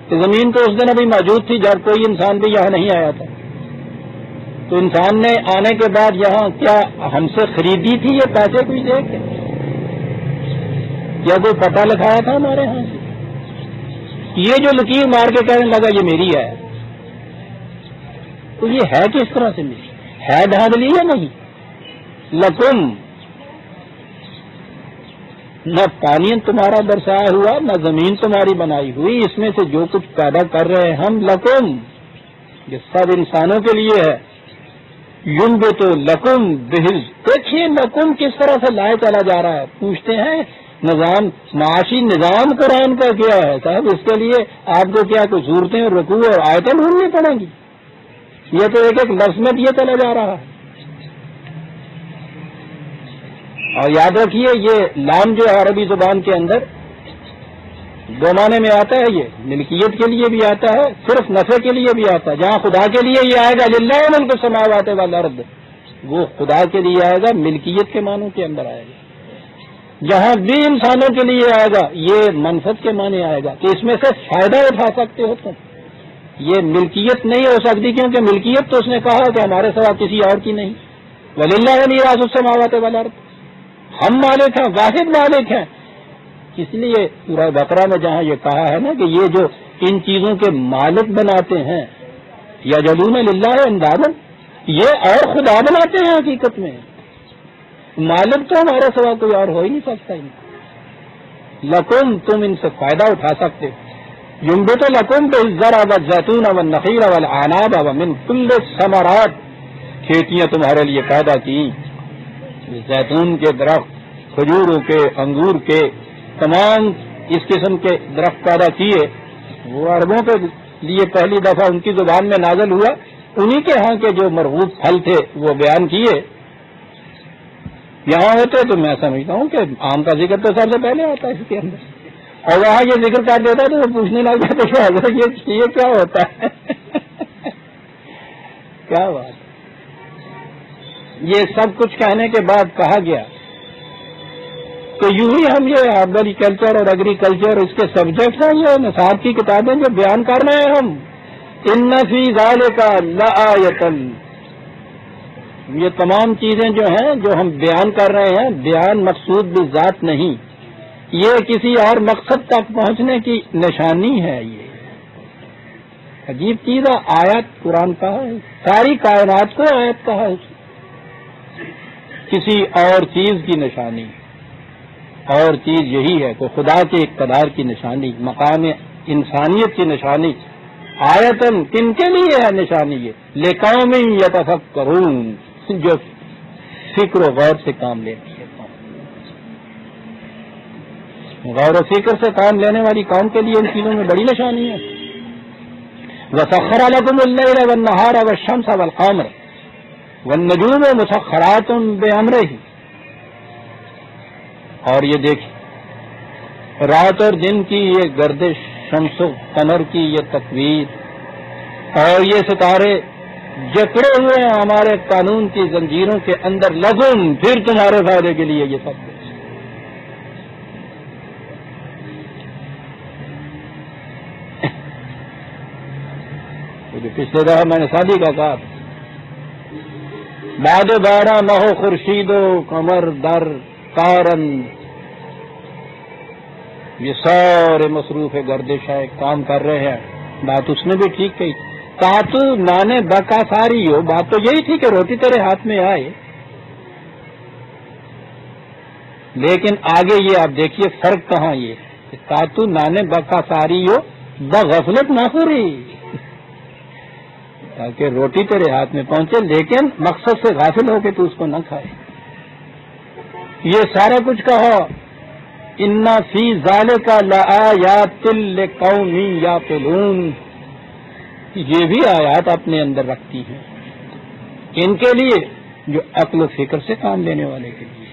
Speaker 1: کہ زمین تو اس دن ابھی موجود تھی جب کوئی انسان بھی یہاں نہیں آیا تھا، تو انسان نے آنے کے بعد یہاں کیا ہم سے خریدی تھی یہ پیسے کوئی دے کے، یا کوئی پتہ لکھایا تھا ہمارے ہاں سے؟ یہ جو لکیر مار کے کہنے لگا یہ میری ہے، تو یہ ہے کس طرح سے میری ہے؟ دھاندلی یا نہیں؟ لکم، نہ پانی تمہارا برسایا ہوا نہ زمین تمہاری بنائی ہوئی، اس میں سے جو کچھ پیدا کر رہے ہیں ہم، لکم، یہ سب انسانوں کے لیے ہے۔ ینبت لکم بہز، دیکھیے لکم کس طرح سے لائے چلا جا رہا ہے۔ پوچھتے ہیں نظام، معاشی نظام قرآن کا کیا ہے صاحب؟ اس کے لیے آپ کو کیا کوئی صورتیں اور رکوع اور آیتیں ڈھونڈنی پڑیں گی؟ یہ تو ایک ایک لفظ میں یہ چلا جا رہا ہے۔ اور یاد رکھیے یہ لام جو ہے عربی زبان کے اندر دو معنی میں آتا ہے، یہ ملکیت کے لیے بھی آتا ہے، صرف نفع کے لیے بھی آتا ہے۔ جہاں خدا کے لیے یہ آئے گا للہ ملک السماوات والارض، وہ خدا کے لیے آئے گا، ملکیت کے معنوں کے اندر آئے گا۔ جہاں بھی انسانوں کے لیے آئے گا یہ منفعت کے معنی آئے گا کہ اس میں سے فائدہ اٹھا سکتے ہو تم۔ یہ ملکیت نہیں ہو سکتی، کیونکہ ملکیت تو اس نے کہا کہ ہمارے سوا کسی اور کی نہیں۔ وللہ میراث السماوات والارض، ہم مالک ہیں، واحد مالک ہیں۔ اس لیے سورہ بقرہ میں جہاں یہ کہا ہے نا کہ یہ جو ان چیزوں کے مالک بناتے ہیں، یجعلون للہ اندادا، یہ اور خدا بناتے ہیں حقیقت میں۔ مالک تو ہمارے سوا کوئی اور ہو ہی نہیں سکتا۔ لکم، تم ان سے فائدہ اٹھا سکتے۔ ینبت لکم بالزرع والزیتون والنخیل والاعناب ومن کل الثمرات، کھیتیاں تمہارے لیے پیدا کی، زیتون کے درخت، کھجوروں کے، انگور کے، تمام اس قسم کے درخت پیدا کیے۔ وہ عربوں کے لیے پہلی دفعہ ان کی زبان میں نازل ہوا، انہی کے ہاں کے جو مرغوب پھل تھے وہ بیان کیے۔ یہاں ہوتے تو میں سمجھتا ہوں کہ آم کا ذکر تو سب سے پہلے آتا ہے اس کے اندر، اور وہاں یہ ذکر کر دیتا تو وہ پوچھنے لگ جاتے کہ حضرت یہ کیا ہوتا ہے؟ کیا بات! یہ سب کچھ کہنے کے بعد کہا گیا کہ یوں ہی ہم یہ ایگریکلچر اور ایگریکلچر اس کے سبجیکٹ ہیں، یہ نصاب کی کتابیں جو بیان کر رہے ہیں ہم، ان فی ذالک لآیۃ، یہ تمام چیزیں جو ہیں جو ہم بیان کر رہے ہیں، بیان مقصود بذات نہیں، یہ کسی اور مقصد تک پہنچنے کی نشانی ہے۔ یہ عجیب چیز ہے، آیت قرآن کا ہے، ساری کائنات کو آیت کہا ہے، کسی اور چیز کی نشانی، اور چیز یہی ہے کہ خدا کے اقتدار کی نشانی، مقام انسانیت کی نشانی۔ آیتن کن کے لیے ہے نشانی؟ یہ لقوم یتفکرون، جو فکر و غور سے کام لیتی ہے۔ غور و فکر سے کام لینے والی قوم کے لیے ان چیزوں میں بڑی نشانی ہے۔ وسخر لکم اللیل والنہار والشمس والقمر والنجوم مسخرات بامرہ، اور یہ دیکھیں رات اور دن کی یہ گردش، شمس و قمر کی یہ تقویر، اور یہ ستارے جکڑے ہوئے ہیں ہمارے قانون کی زنجیروں کے اندر، لکم، پھر تمہارے فائدے کے لیے یہ سب کچھ۔ پچھلے دفعہ میں نے شادی کا کہا بعد 12 ماہ خورشید و قمر در کارن، یہ سارے مصروف گردش ہے، کام کر رہے ہیں۔ بات اس نے بھی ٹھیک کہی، کہا تو نانے بکا ساری ہو، بات تو یہی تھی کہ روٹی تیرے ہاتھ میں آئے، لیکن آگے یہ آپ دیکھیے فرق کہاں، یہ کہا تو نانے بکا ساری ہو بغفلت نہ ہو رہی، تاکہ روٹی تیرے ہاتھ میں پہنچے لیکن مقصد سے غافل ہو کے تو اس کو نہ کھائے۔ یہ سارا کچھ کہا ان فی ذالک لآیات لقوم یعقلون، یہ بھی آیات اپنے اندر رکھتی ہیں ان کے لیے جو عقل و فکر سے کام لینے والے کے لیے۔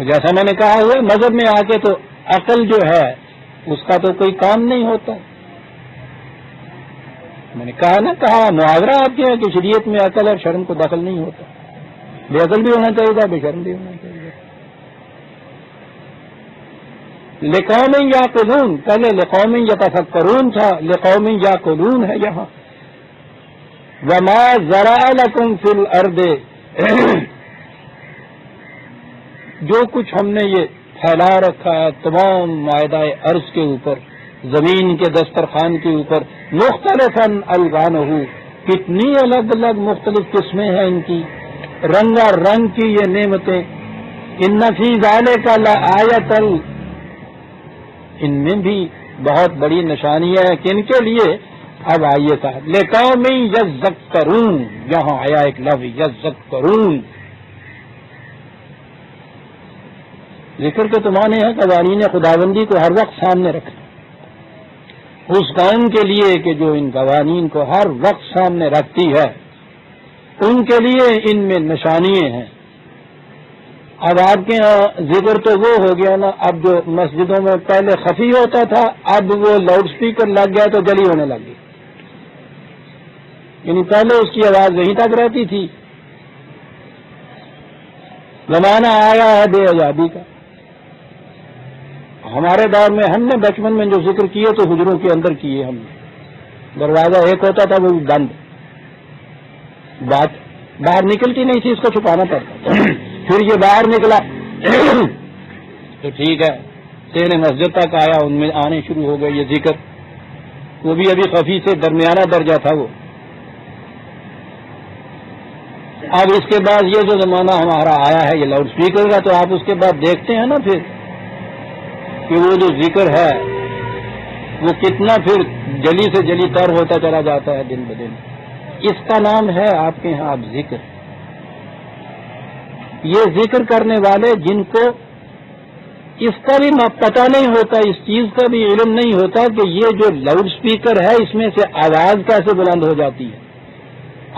Speaker 1: جیسا میں نے کہا ہوا مذہب میں آ کے تو عقل جو ہے اس کا تو کوئی کام نہیں ہوتا۔ میں نے کہا نا، کہا محاورہ آپ کے یہاں کہ شریعت میں عقل اور شرم کو دخل نہیں ہوتا، بے عقل بھی ہونا چاہیے تھا، بے شرم بھی ہونا چاہیے۔ لقوم یعقلون، پہلے لقوم یتفکرون تھا، لقوم یعقلون ہے یہاں۔ وما زرع لکم فی الارض، جو کچھ ہم نے یہ پھیلا رکھا ہے تمام معاہدہ ارض کے اوپر، زمین کے دسترخوان کے اوپر، مختلفاً الوانہ، کتنی الگ الگ مختلف قسمیں ہیں ان کی، رنگا رنگ کی یہ نعمتیں، ان فی ذالک لآیۃ، ان میں بھی بہت بڑی نشانیاں ہیں کن کے لیے؟ اب آئیے صاحب، لقوم یذکرون، یہاں آیا ایک لفظ یذکرون، ذکر کے تو معنی ہے قوانین خداوندی کو ہر وقت سامنے رکھنا، اس قوم کے لیے کہ جو ان قوانین کو ہر وقت سامنے رکھتی ہے ان کے لیے ان میں نشانیاں ہیں۔ اب آپ کے یہاں ذکر تو وہ ہو گیا نا، اب جو مسجدوں میں پہلے خفی ہوتا تھا اب وہ لاؤڈ سپیکر لگ گیا تو جلی ہونے لگ گئی، یعنی پہلے اس کی آواز وہیں تک رہتی تھی۔ زمانہ آیا ہے بے آزادی کا، ہمارے دور میں ہم نے بچپن میں جو ذکر کیے تو حجروں کے اندر کیے، ہم نے دروازہ ایک ہوتا تھا وہ بھی بند، بات باہر نکلتی نہیں تھی، اس کو چھپانا پڑتا، پھر یہ باہر نکلا تو ٹھیک ہے تیرے مسجد تک آیا، ان میں آنے شروع ہو گئے یہ ذکر، وہ بھی ابھی خفی سے درمیانہ درجہ تھا وہ۔ اب اس کے بعد یہ جو زمانہ ہمارا آیا ہے یہ لاؤڈ سپیکر کا، تو آپ اس کے بعد دیکھتے ہیں نا پھر کہ وہ جو ذکر ہے وہ کتنا پھر جلی سے جلی تر ہوتا چلا جاتا ہے دن بدن۔ اس کا نام ہے آپ کے ہاں اب ذکر۔ یہ ذکر کرنے والے جن کو اس کا بھی پتہ نہیں ہوتا، اس چیز کا بھی علم نہیں ہوتا کہ یہ جو لاؤڈ سپیکر ہے اس میں سے آواز کیسے بلند ہو جاتی ہے۔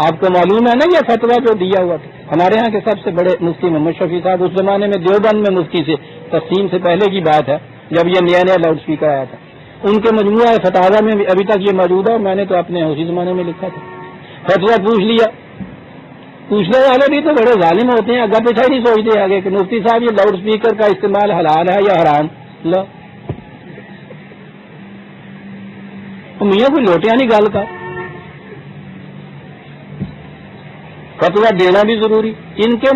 Speaker 1: آپ کو معلوم ہے نا یہ فتویٰ جو دیا ہوا تھا ہمارے ہاں کے سب سے بڑے مفتی محمد شفیع صاحب، اس زمانے میں دیوبند میں مفتی سے تقسیم سے پہلے کی بات ہے جب یہ نیا نیا لاؤڈ سپیکر آیا تھا، ان کے مجموعہ فتاوی میں ابھی تک یہ موجود ہے، میں نے تو اپنے اسی زمانے میں لکھا تھا، فتویٰ پوچھ لیا۔ پوچھنے والے بھی تو بڑے ظالم ہوتے ہیں، اگا پیچھا نہیں سوچتے آگے کہ مفتی صاحب یہ لاؤڈ سپیکر کا استعمال حلال ہے یا حرام، لو میاں کوئی لوٹیا نہیں گل کا، فتویٰ دینا بھی ضروری۔ ان کے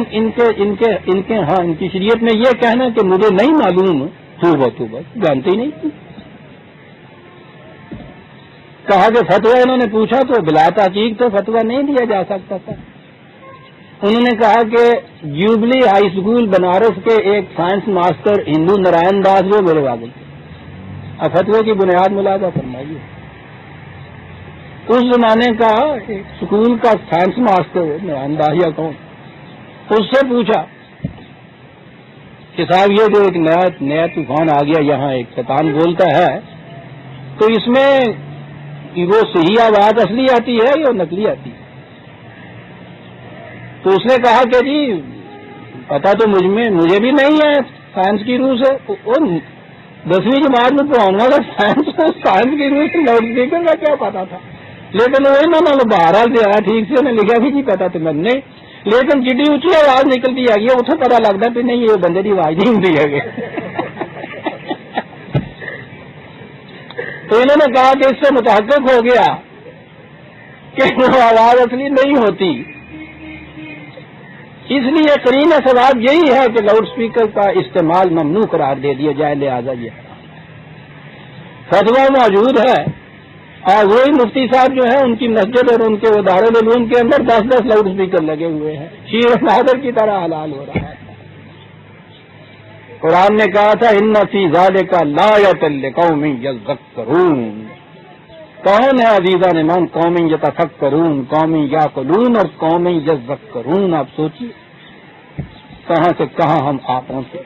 Speaker 1: ہاں ان کی شریعت میں یہ کہنا کہ مجھے نہیں معلوم، تو بس جانتے ہی نہیں۔ کہا کہ فتویٰ انہوں نے پوچھا تو بلا تحقیق تو فتویٰ نہیں دیا جا سکتا تھا۔ انہوں نے کہا کہ جوبلی ہائی اسکول بنارس کے ایک سائنس ماسٹر ہندو نارائن داس وہ میرے والد تھے۔ اب فتوے کی بنیاد ملاحظہ فرمائیے، اس زمانے کا اسکول کا سائنس ماسٹر نارائن داس یا کون، اس سے پوچھا کہ صاحب یہ جو ایک نیا طوفان آ گیا یہاں، ایک شیطان بولتا ہے، تو اس میں وہ صحیح آواز اصلی آتی ہے یا نقلی آتی ہے؟ تو اس نے کہا کہ جی پتا تو مجھے بھی نہیں ہے سائنس کی روح سے، اور 10ویں جماعت میں پڑھاؤں گا سائنس کی روح سے لاؤڈ اسپیکر کا کیا پتا تھا، لیکن وہ بہرحال دیا ٹھیک سے انہیں لکھا بھی نہیں پتا تو میں نے، لیکن جتنی اونچی آواز نکلتی ہے یہ اتنا پتا لگتا کہ نہیں یہ بندے کی آواز نہیں ہوتی ہے۔ تو انہوں نے کہا کہ اس سے متحقق ہو گیا کہ وہ آواز اصلی نہیں ہوتی، اس لیے قرین ثواب یہی ہے کہ لاؤڈ اسپیکر کا استعمال ممنوع قرار دے دیا جائے، لہٰذا یہ فتویٰ موجود ہے، اور وہی مفتی صاحب جو ہیں ان کی مسجد اور ان کے دارالعلوم کے اندر 10 لاؤڈ اسپیکر لگے ہوئے ہیں، شیر نادر کی طرح حلال ہو رہا ہے۔ قرآن نے کہا تھا ان فی ذالک لآیۃ لقوم یذکرون، کون ہے عزیزان ایمان؟ قوم یتفکرون، قوم یعقلون اور قوم یذکرون۔ آپ سوچیے کہاں سے کہاں ہم آ پہنچے۔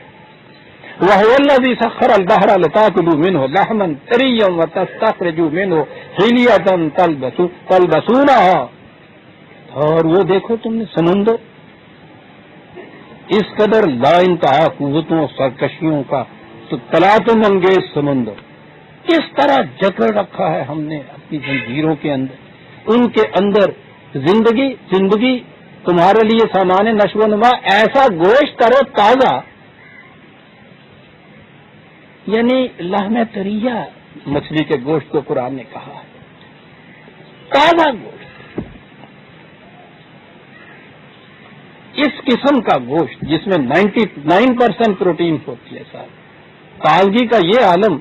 Speaker 1: وَهُوَ الَّذِي سَخَّرَ الْبَحْرَ لِتَأْكُلُوا مِنْهُ لَحْمًا طَرِيًّا وَتَسْتَخْرِجُوا مِنْهُ حِلْيَةً تَلْبَسُونَهَا، اور وہ دیکھو تم نے سمندر، اس قدر لا انتہا قوتوں اور سرکشیوں کا تو تلاطم انگیز سمندر کس طرح جکڑ رکھا ہے ہم نے اپنی زنجیروں کے اندر، ان کے اندر زندگی تمہارے لیے سامان نشو و نما، ایسا گوشت تر و تازہ، یعنی لحم طریہ مچھلی کے گوشت کو قرآن نے کہا ہے، تازہ گوشت، اس قسم کا گوشت جس میں 99% پروٹین ہوتی ہے صاحب، تازگی کا یہ عالم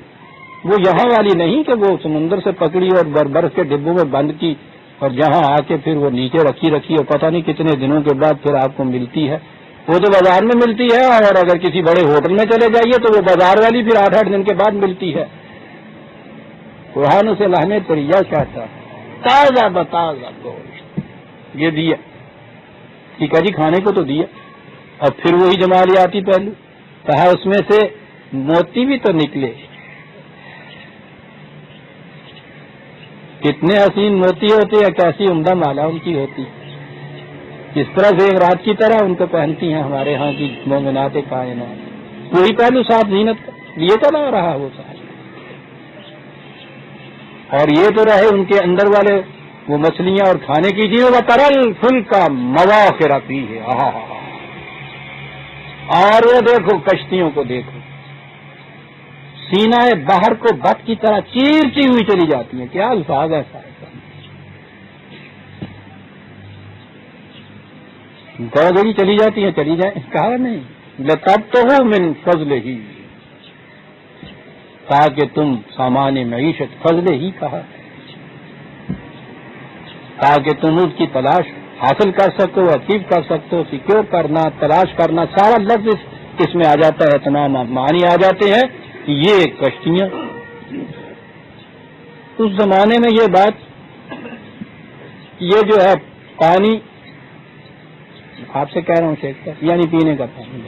Speaker 1: وہ یہاں والی نہیں کہ وہ سمندر سے پکڑی اور برف کے ڈبوں میں بند کی اور جہاں آ کے پھر وہ نیچے رکھی اور پتہ نہیں کتنے دنوں کے بعد پھر آپ کو ملتی ہے، وہ تو بازار میں ملتی ہے، اور اگر کسی بڑے ہوٹل میں چلے جائیے تو وہ بازار والی پھر 8 دن کے بعد ملتی ہے۔ قرآن اسے لحم طریہ کہتا ہے، تازہ بتازہ گوشت، یہ دیا، ٹھیک ہے جی، کھانے کو تو دیا، اور پھر وہی جمالیاتی پہلو کہا اس میں سے موتی بھی تو نکلے، کتنے حسین موتی ہوتے ہیں، کیسی عمدہ مالا ان کی ہوتی، اس طرح سے ایک رات کی طرح ان کو پہنتی ہیں ہمارے ہاں کی مومنات کائنات، وہی پہلو صاحب زینت یہ تو نہ رہا وہ صاحب، اور یہ تو رہے ان کے اندر والے وہ مچھلیاں اور کھانے کی چیزیں، وہ ترل فل کا مواخر فیہ ہے، اور وہ دیکھو کشتیوں کو دیکھو، سینہ باہر کو بت کی طرح چیرتی ہوئی چلی جاتی ہیں، کیا الفاظ ایسا ہے، گوگری چلی جاتی ہیں، چلی جائیں، کہا نہیں لتبتغوا من فضلہ، تاکہ تم سامان معیشت، فضل ہی کہا، تاکہ تم اس کی تلاش حاصل کر سکو، اچیو کر سکو، سیکیور کرنا، تلاش کرنا، سارا لفظ اس میں آ جاتا ہے، تمام معنی آ جاتے ہیں۔ یہ کشتیاں، اس زمانے میں یہ بات، یہ جو ہے پانی، آپ سے کہہ رہا ہوں شیخ صاحب، یعنی پینے کا پانی،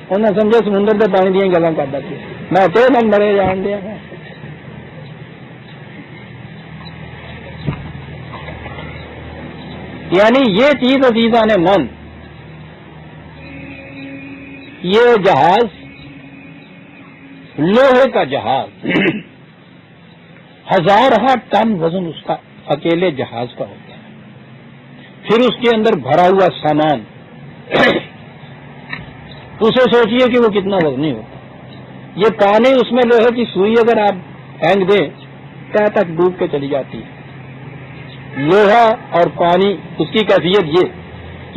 Speaker 1: انہوں نے سمجھے سمندر سے پانی دیا گلا کر دیتے، میں تو من بڑے جان دیا ہے، یعنی یہ چیز عزیزان من، یہ جہاز، لوہے کا جہاز، 1000 ٹن وزن اس کا اکیلے جہاز کا ہوتا ہے، پھر اس کے اندر بھرا ہوا سامان، اسے سوچئے کہ وہ کتنا وزنی ہوتا، یہ پانی اس میں لوہے کی سوئی اگر آپ پھینک دیں تہ تک ڈوب کے چلی جاتی ہے، لوہا اور پانی، اس کی کیفیت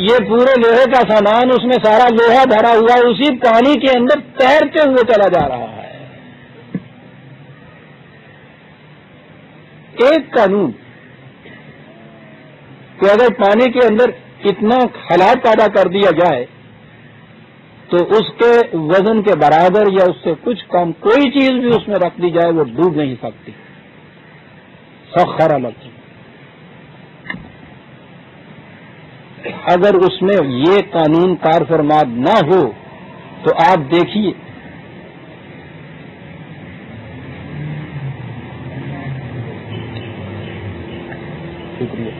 Speaker 1: یہ پورے لوہے کا سامان، اس میں سارا لوہا بھرا ہوا اسی پانی کے اندر تیرتے ہوئے چلا جا رہا ہے۔ ایک قانون کہ اگر پانی کے اندر اتنا خلا پیدا کر دیا جائے تو اس کے وزن کے برابر یا اس سے کچھ کم کوئی چیز بھی اس میں رکھ دی جائے وہ ڈوب نہیں سکتی، سخر لکم، اگر اس میں یہ قانون کار فرماد نہ ہو تو آپ دیکھیے شکریہ،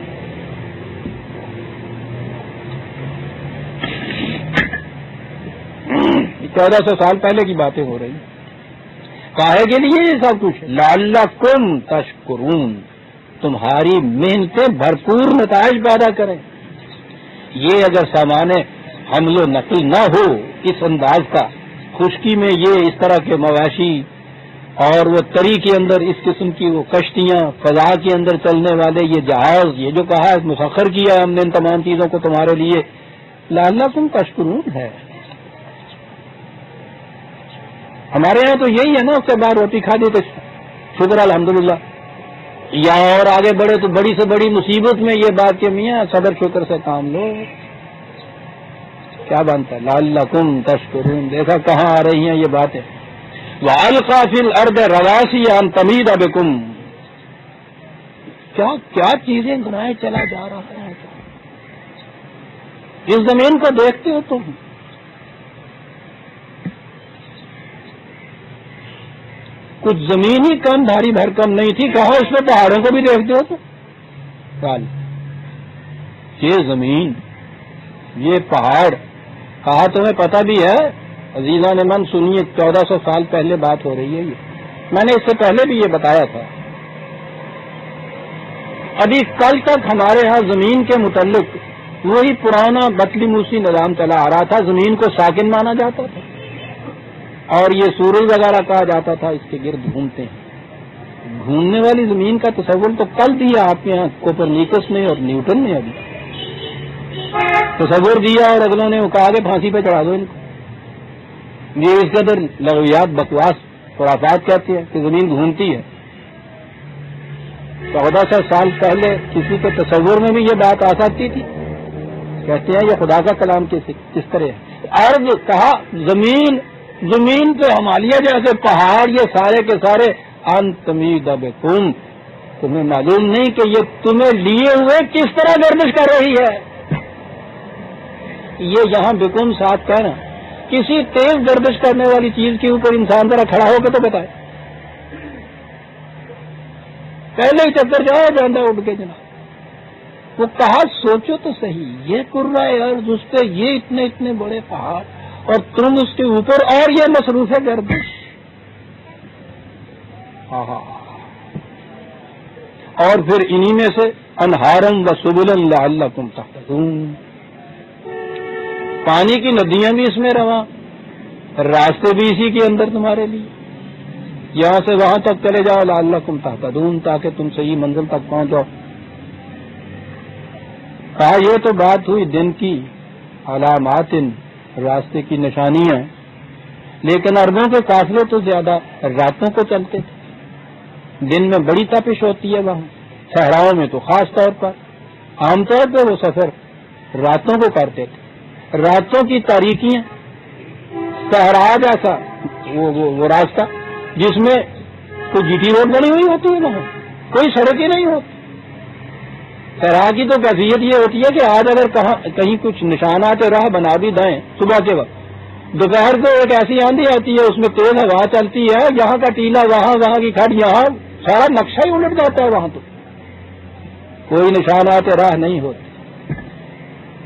Speaker 1: 1400 سال پہلے کی باتیں ہو رہی، کاہے کے لیے یہ سب کچھ؟ لعلکم تشکرون، تمہاری محنتیں بھرپور نتائج پیدا کریں۔ یہ اگر سامان حمل و نقل نہ ہو اس انداز کا، خشکی میں یہ اس طرح کے مواشی اور وہ تری کے اندر اس قسم کی وہ کشتیاں، فضا کے اندر چلنے والے یہ جہاز، یہ جو کہا مسخر کیا ہم نے ان تمام چیزوں کو تمہارے لیے، لعلکم تشکرون ہے. ہمارے یہاں تو یہی ہے نا، اس کے بعد روٹی کھا دی تو شکر الحمدللہ، یا اور آگے بڑھے تو بڑی سے بڑی مصیبت میں یہ بات کہ میاں صبر شکر سے کام لو. کیا بنتا ہے لعلکم تشکرون. دیکھا کہاں آ رہی ہیں یہ باتیں. وَأَلْقَى فِي الْأَرْضِ رَوَاسِيَ أَن تَمِيدَ بِكُمْ. کیا چیزیں بنائے چلا جا رہا ہے. اس زمین کو دیکھتے ہو تم، کچھ زمین ہی کم بھاری بھرکم نہیں تھی، کہو اس میں پہاڑوں کو بھی دیکھتے ہو تو یہ زمین، یہ پہاڑ، کہا تمہیں پتہ بھی ہے عزیزان من سنیے، 1400 سال پہلے بات ہو رہی ہے یہ، میں نے اس سے پہلے بھی یہ بتایا تھا. ابھی کل تک ہمارے ہاں زمین کے متعلق وہی پرانا بطلی موسی نظام چلا آ رہا تھا. زمین کو ساکن مانا جاتا تھا اور یہ سورج وغیرہ کہا جاتا تھا اس کے گرد گھومتے ہیں. گھومنے والی زمین کا تصور تو کل دیا آپ کے یہاں کوپرنیکس نے اور نیوٹن نے، ابھی تصور دیا اور اگلوں نے کہا کہ پھانسی پہ چڑھا دو ان کو. یہ اس قدر لغویات، بکواس، خرافات کہتے ہیں کہ زمین گھومتی ہے. 1400 سال پہلے کسی کے تصور میں بھی یہ بات آ سکتی تھی؟ کہتے ہیں یہ خدا کا کلام کس طرح ہے. ارض کہا زمین پہ ہمالیہ جیسے پہاڑ، یہ سارے کے سارے ان تمید بکم. تمہیں معلوم نہیں کہ یہ تمہیں لیے ہوئے کس طرح گردش کر رہی ہے. یہ یہاں بکم ساتھ کہنا، کسی تیز گردش کرنے والی چیز کے اوپر انسان ذرا کھڑا ہو کے تو بتائے، پہلے ہی چکر جایا جاندہ اٹھ کے جناب. وہ کہا سوچو تو صحیح، یہ کرہ ارض، اس پہ یہ اتنے بڑے پہاڑ اور تم اس کے اوپر، اور یہ مصروف ہے گردش. اور پھر انہی میں سے انہارم و سبلن لعلکم تہتدون. پانی کی ندیاں بھی اس میں رواں، راستے بھی اسی کے اندر تمہارے لیے. یہاں سے وہاں تک چلے جاؤ لعلکم تہتدون، تاکہ تم صحیح منزل تک پہنچ جاؤ. کہا یہ تو بات ہوئی دن کی علامات، راستے کی نشانیاں، لیکن عربوں کے قافلے تو زیادہ راتوں کو چلتے تھے. دن میں بڑی تپش ہوتی ہے وہاں، صحراؤں میں تو خاص طور پر. عام طور پہ وہ سفر راتوں کو کرتے تھے. راتوں کی تاریکیاں، صحرا جیسا وہ راستہ جس میں کوئی جی ٹی روڈ بنی ہوئی ہوتی ہے، وہاں کوئی سڑک ہی نہیں ہوتی. صحرا کی تو کیفیت یہ ہوتی ہے کہ آج اگر کہیں کچھ نشانات راہ بنا بھی دیں صبح کے وقت، دوپہر کو ایک ایسی آندھی آتی ہے، اس میں تیز ہوا چلتی ہے، یہاں کا ٹیلا وہاں کی کھڑ یہاں، سارا نقشہ ہی الٹ جاتا ہے. وہاں تو کوئی نشانات راہ نہیں ہوتے.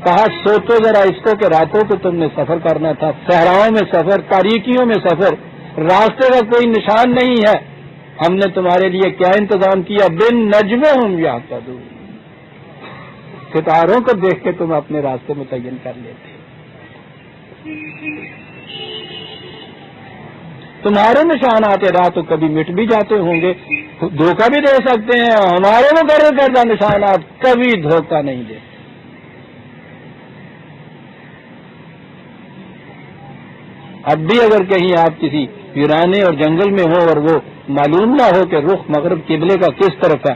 Speaker 1: کہا سوچو ذرا اس کو کہ راتوں کو تم نے سفر کرنا تھا، صحراؤں میں سفر، تاریکیوں میں سفر، راستے کا کوئی نشان نہیں ہے. ہم نے تمہارے لیے کیا انتظام کیا؟ بن نجمہم یہتدون، ستاروں کو دیکھ کے تم اپنے راستے متعین کر لیتے. تمہارے نشانات راہ تو کبھی مٹ بھی جاتے ہوں گے، دھوکہ بھی دے سکتے ہیں. ہمارے مقرر کردہ نشانات کبھی دھوکہ نہیں دیتے. اب بھی اگر کہیں آپ کسی ویرانے اور جنگل میں ہو اور وہ معلوم نہ ہو کہ رخ مغرب قبلے کا کس طرف ہے،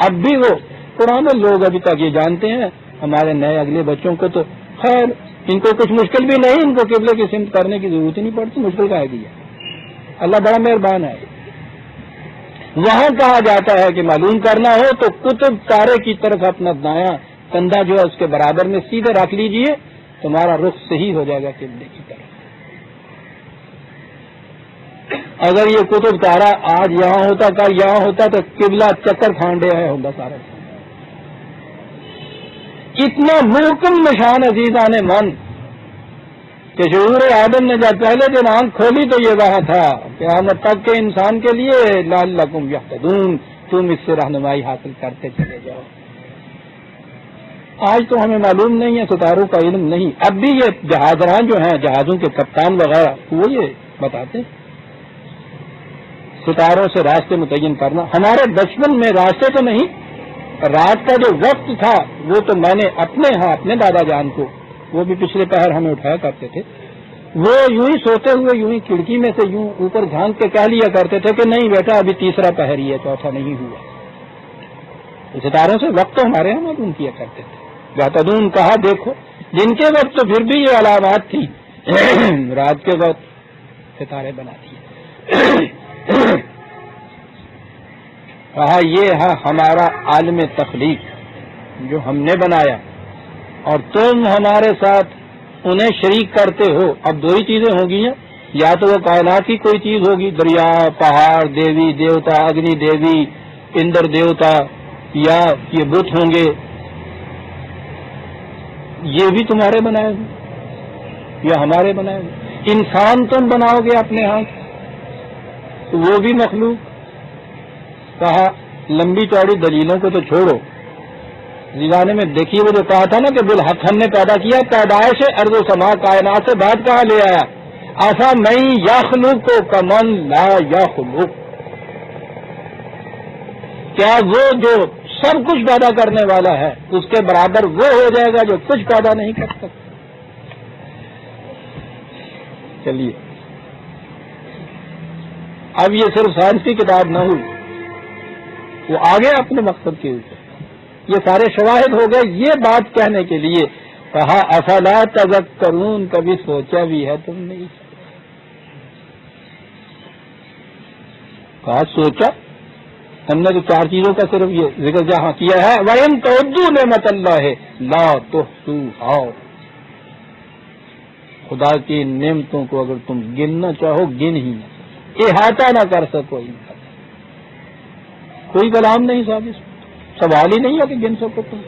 Speaker 1: اب بھی وہ پرانے لوگ ابھی تک یہ جانتے ہیں. ہمارے نئے اگلے بچوں کو تو خیر ان کو کچھ مشکل بھی نہیں، ان کو قبلے کی سمت کرنے کی ضرورت ہی نہیں پڑتی. مشکل کا ہے کہ اللہ بڑا مہربان ہے. وہاں کہا جاتا ہے کہ معلوم کرنا ہو تو قطب تارے کی طرف اپنا دایاں کندھا جو ہے اس کے برابر میں سیدھے رکھ لیجئے، تمہارا رخ صحیح ہو جائے گا قبلے کی طرف. اگر یہ قطب تارا آج یہاں ہوتا کل یہاں ہوتا تو قبلہ چکر کھانڈے آیا ہوتا سارا. اتنا محکم نشان عزیزان من کہ شعور آدم نے جب پہلے دن آنکھ کھولی تو یہ وہاں تھا قیامت تک کے انسان کے لیے لعلکم یہتدون، تم اس سے رہنمائی حاصل کرتے چلے جاؤ. آج تو ہمیں معلوم نہیں ہے، ستاروں کا علم نہیں. اب بھی یہ جہاز راں جو ہیں، جہازوں کے کپتان وغیرہ، وہ یہ بتاتے ستاروں سے راستے متعین کرنا. ہمارے بچپن میں راستے تو نہیں، رات کا جو وقت تھا وہ تو میں نے اپنے دادا جان کو، وہ بھی پچھلے پہر ہمیں اٹھایا کرتے تھے، وہ یوں ہی سوتے ہوئے یوں ہی کھڑکی میں سے یوں اوپر جھانک کے کہہ لیا کرتے تھے کہ نہیں بیٹا ابھی تیسرا پہر ہی ہے، چوتھا نہیں ہوا. ستاروں سے وقت تو ہمارے یہاں معلوم کیا کرتے تھے. یعتدون کہا دیکھو جن کے وقت تو پھر بھی یہ علامات تھی، رات کے وقت ستارے بنا دیے. کہا یہ ہے ہمارا عالم تخلیق جو ہم نے بنایا، اور تم ہمارے ساتھ انہیں شریک کرتے ہو. اب دو ہی چیزیں ہوں گی، یا تو وہ کائنات کی کوئی چیز ہوگی، دریا، پہاڑ، دیوی دیوتا، اگنی دیوی، اندر دیوتا، یا یہ بت ہوں گے. یہ بھی تمہارے بنائے ہوئے یا ہمارے بنائے ہوئے. انسان تم بناؤ گے اپنے ہاتھ، تو وہ بھی مخلوق. کہا لمبی چوڑی دلیلوں کو تو چھوڑو، زمانے میں دیکھیے وہ جو کہا تھا نا کہ بالحق ہم نے پیدا کیا، پیدائش ارض و سما کائنات سے بات کہاں لے آیا؟ آسا میں یخلق کو کمن لا یخلق، کیا وہ جو سب کچھ پیدا کرنے والا ہے اس کے برابر وہ ہو جائے گا جو کچھ پیدا نہیں کر سکتا؟ چلیے اب یہ صرف سائنس کی کتاب نہ ہوئی، وہ آگے اپنے مقصد کے اوپر یہ سارے شواہد ہو گئے یہ بات کہنے کے لیے. کہا افلا تذکرون، کبھی سوچا بھی ہے تم نے؟ کہا سوچا، ہم نے تو چار چیزوں کا صرف یہ ذکر جہاں کیا ہے. وَإِن تَعُدُّوا نِعْمَتَ اللَّهِ لَا تُحْصُوهَا، خدا کی نعمتوں کو اگر تم گننا چاہو گن ہی نہ سکو، احاطہ نہ کر سکو. کوئی کلام نہیں صاحب، اس سوال ہی نہیں ہے کہ گن سکو تم.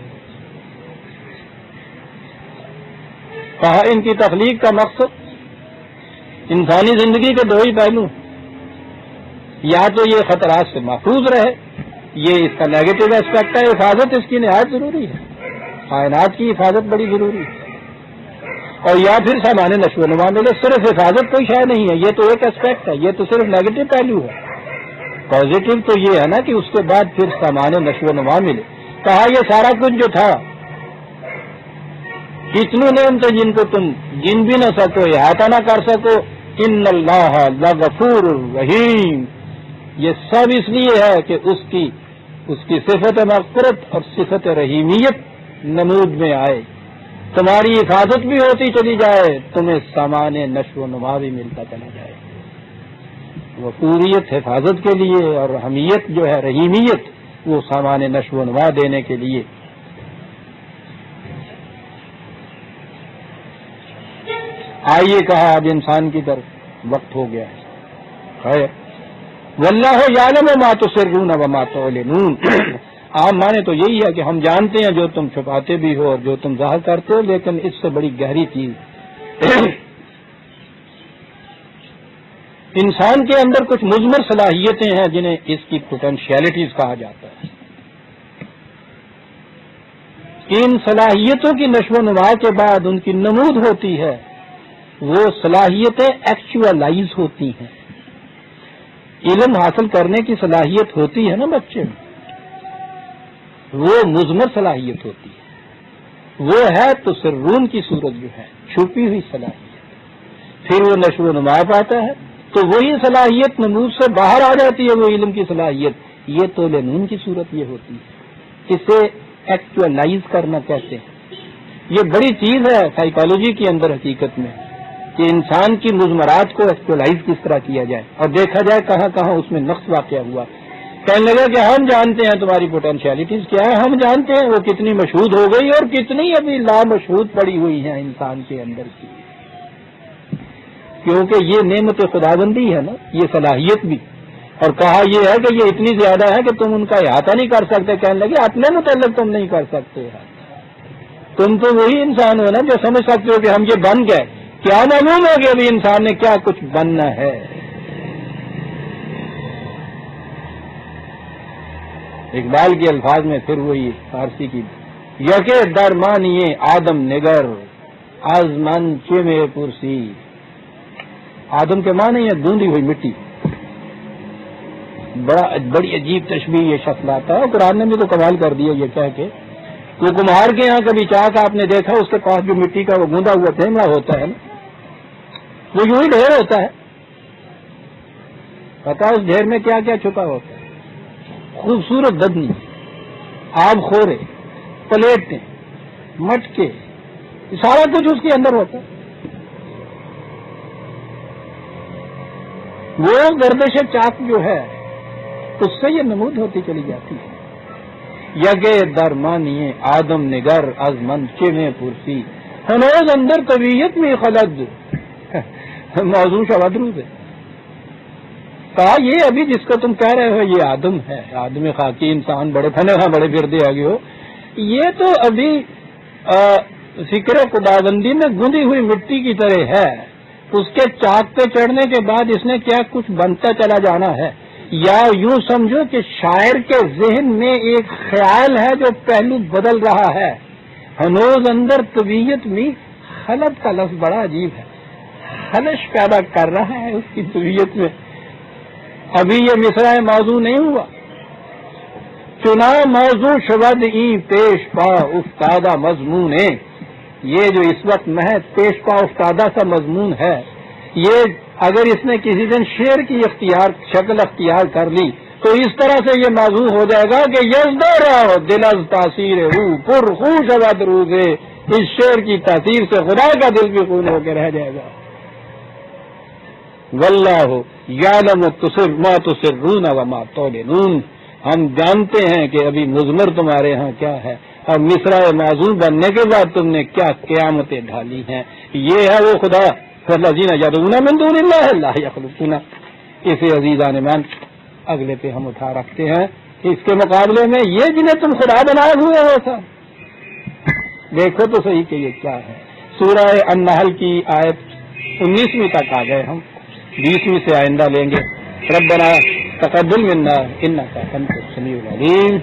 Speaker 1: کہا ان کی تخلیق کا مقصد انسانی زندگی کے دو ہی پہلو، یا تو یہ خطرات سے محفوظ رہے، یہ اس کا نیگیٹو اسپیکٹ ہے، حفاظت اس کی نہایت ضروری ہے، کائنات کی حفاظت بڑی ضروری ہے. اور یا پھر سامان نشو و نما ملے. صرف حفاظت کوئی شے نہیں ہے، یہ تو ایک اسپیکٹ ہے، یہ تو صرف نیگیٹو پہلو ہے. پازیٹو تو یہ ہے نا کہ اس کے بعد پھر سامان نشو و نما ملے. کہا یہ سارا کچھ جو تھا، کتنی نعمتیں جن کو تم گن بھی نہ سکو، احاطہ نہ کر سکو. ان اللہ لغفور رحیم، یہ سب اس لیے ہے کہ اس کی صفت مغفرت اور صفت رحیمیت نمود میں آئے، تمہاری حفاظت بھی ہوتی چلی جائے، تمہیں سامان نشو و نما بھی ملتا چلا جائے. غفوریت حفاظت کے لیے اور رحمیت جو ہے رحیمیت وہ سامان نشو و نما دینے کے لیے. آئیے کہا اب انسان کی طرف وقت ہو گیا ہے. خیر واللہ یعلم ما تسرون وما تعلنون، عام معنی تو یہی ہے کہ ہم جانتے ہیں جو تم چھپاتے بھی ہو اور جو تم ظاہر کرتے ہو، لیکن اس سے بڑی گہری چیز انسان کے اندر کچھ مضمر صلاحیتیں ہیں جنہیں اس کی پوٹینشیلٹیز کہا جاتا ہے. ان صلاحیتوں کی نشو و نما کے بعد ان کی نمود ہوتی ہے، وہ صلاحیتیں ایکچوالائز ہوتی ہیں. علم حاصل کرنے کی صلاحیت ہوتی ہے نا بچے میں، وہ مضمر صلاحیت ہوتی ہے، وہ ہے تو سرون کی صورت جو ہے چھپی ہوئی صلاحیت. پھر وہ نشو و نما پاتا ہے تو وہی صلاحیت نمود سے باہر آ جاتی ہے، وہ علم کی صلاحیت. یہ تو لنون کی صورت یہ ہوتی ہے، اسے ایکچوالائز کرنا کہتے ہیں. یہ بڑی چیز ہے سائیکالوجی کے اندر حقیقت میں کہ انسان کی مضمرات کو ایکچوالائز کس طرح کیا جائے اور دیکھا جائے کہاں کہاں اس میں نقص واقع ہوا. کہنے لگا کہ ہم جانتے ہیں تمہاری پوٹینشیلٹیز کیا ہے، ہم جانتے ہیں وہ کتنی مشہود ہو گئی اور کتنی ابھی لامشہود پڑی ہوئی ہیں انسان کے اندر کی، کیونکہ یہ نعمت خداوندی ہے نا یہ صلاحیت بھی. اور کہا یہ ہے کہ یہ اتنی زیادہ ہے کہ تم ان کا احاطہ نہیں کر سکتے. کہنے لگے اپنے متعلق تم نہیں کر سکتے، تم تو وہی انسان ہو نا جو سمجھ سکتے ہو کہ ہم یہ بن گئے. کیا معلوم ہے کہ ابھی انسان نے کیا کچھ بننا ہے. اقبال کے الفاظ میں پھر وہی فارسی کی یکے درمانیے آدم نگر از من چمے پرسی. آدم کے معنی ہے ڈھونڈی ہوئی مٹی، بڑی عجیب تشبیہ یہ شخص لاتا ہے. قرآن نے بھی تو کمال کر دیا یہ کہہ کے کہ کمہار کے یہاں کبھی چاک آپ نے دیکھا اس کے پاس جو مٹی کا وہ گوندا ہوا تھیمڑا ہوتا ہے نا وہ یوں ہی ڈھیر ہوتا ہے. پتا اس ڈھیر میں کیا کیا چھپا ہوتا ہے؟ خوبصورت ددنی، آب خورے، پلیٹیں، مٹکے، سارا کچھ اس کے اندر ہوتا ہے. وہ گردش چاک جو ہے اس سے یہ نمود ہوتی چلی جاتی ہے. یگے درمانی آدم نگر از من چویں پرسی ہنوز اندر طبیعت میں خلد موضوع شوادروز ہے. کہا یہ ابھی جس کو تم کہہ رہے ہو یہ آدم ہے، آدم خاکی انسان بڑے پھنے ہاں بڑے پھردے آگے ہو، یہ تو ابھی فکر خداوندی میں گندی ہوئی مٹی کی طرح ہے. اس کے چاک پہ چڑھنے کے بعد اس نے کیا کچھ بنتا چلا جانا ہے. یا یوں سمجھو کہ شاعر کے ذہن میں ایک خیال ہے جو پہلو بدل رہا ہے. ہنوز اندر طبیعت میں خلط کا لفظ بڑا عجیب ہے، خلش پیدا کر رہا ہے اس کی طبیعت میں. ابھی یہ مصرع موضوع نہیں ہوا. چنا موضوع شبد ای پیش پا افتادہ مضمون ہے. یہ جو اس وقت محض پیش پا افتادہ سا مضمون ہے، یہ اگر اس نے کسی دن شعر کی شکل اختیار کر لی تو اس طرح سے یہ موضوع ہو جائے گا کہ یزدہ رہو دل از تاثیر روح پر خوش ابد روزے. اس شعر کی تاثیر سے خدا کا دل بھی خون ہو کے رہ جائے گا. واللہ یعلم ما تسرون وما تعلنون. ہم جانتے ہیں کہ ابھی مضمر تمہارے ہاں کیا ہے اور مصرع موضوع بننے کے بعد تم نے کیا قیامتیں ڈھالی ہیں. یہ ہے وہ خدا الذین یدعون من دون اللہ لا یخلقون. اسے عزیزان ایمان اگلے پہ ہم اٹھا رکھتے ہیں. اس کے مقابلے میں یہ جنہیں تم خدا بنائے ہوئے ہو تھا، دیکھو تو صحیح کہ یہ کیا ہے. سورہ النحل کی آیت 19ویں تک آ گئے، ہم 20ویں سے آئندہ لیں گے. ربنا تقبل منا انک انت السمیع العلیم.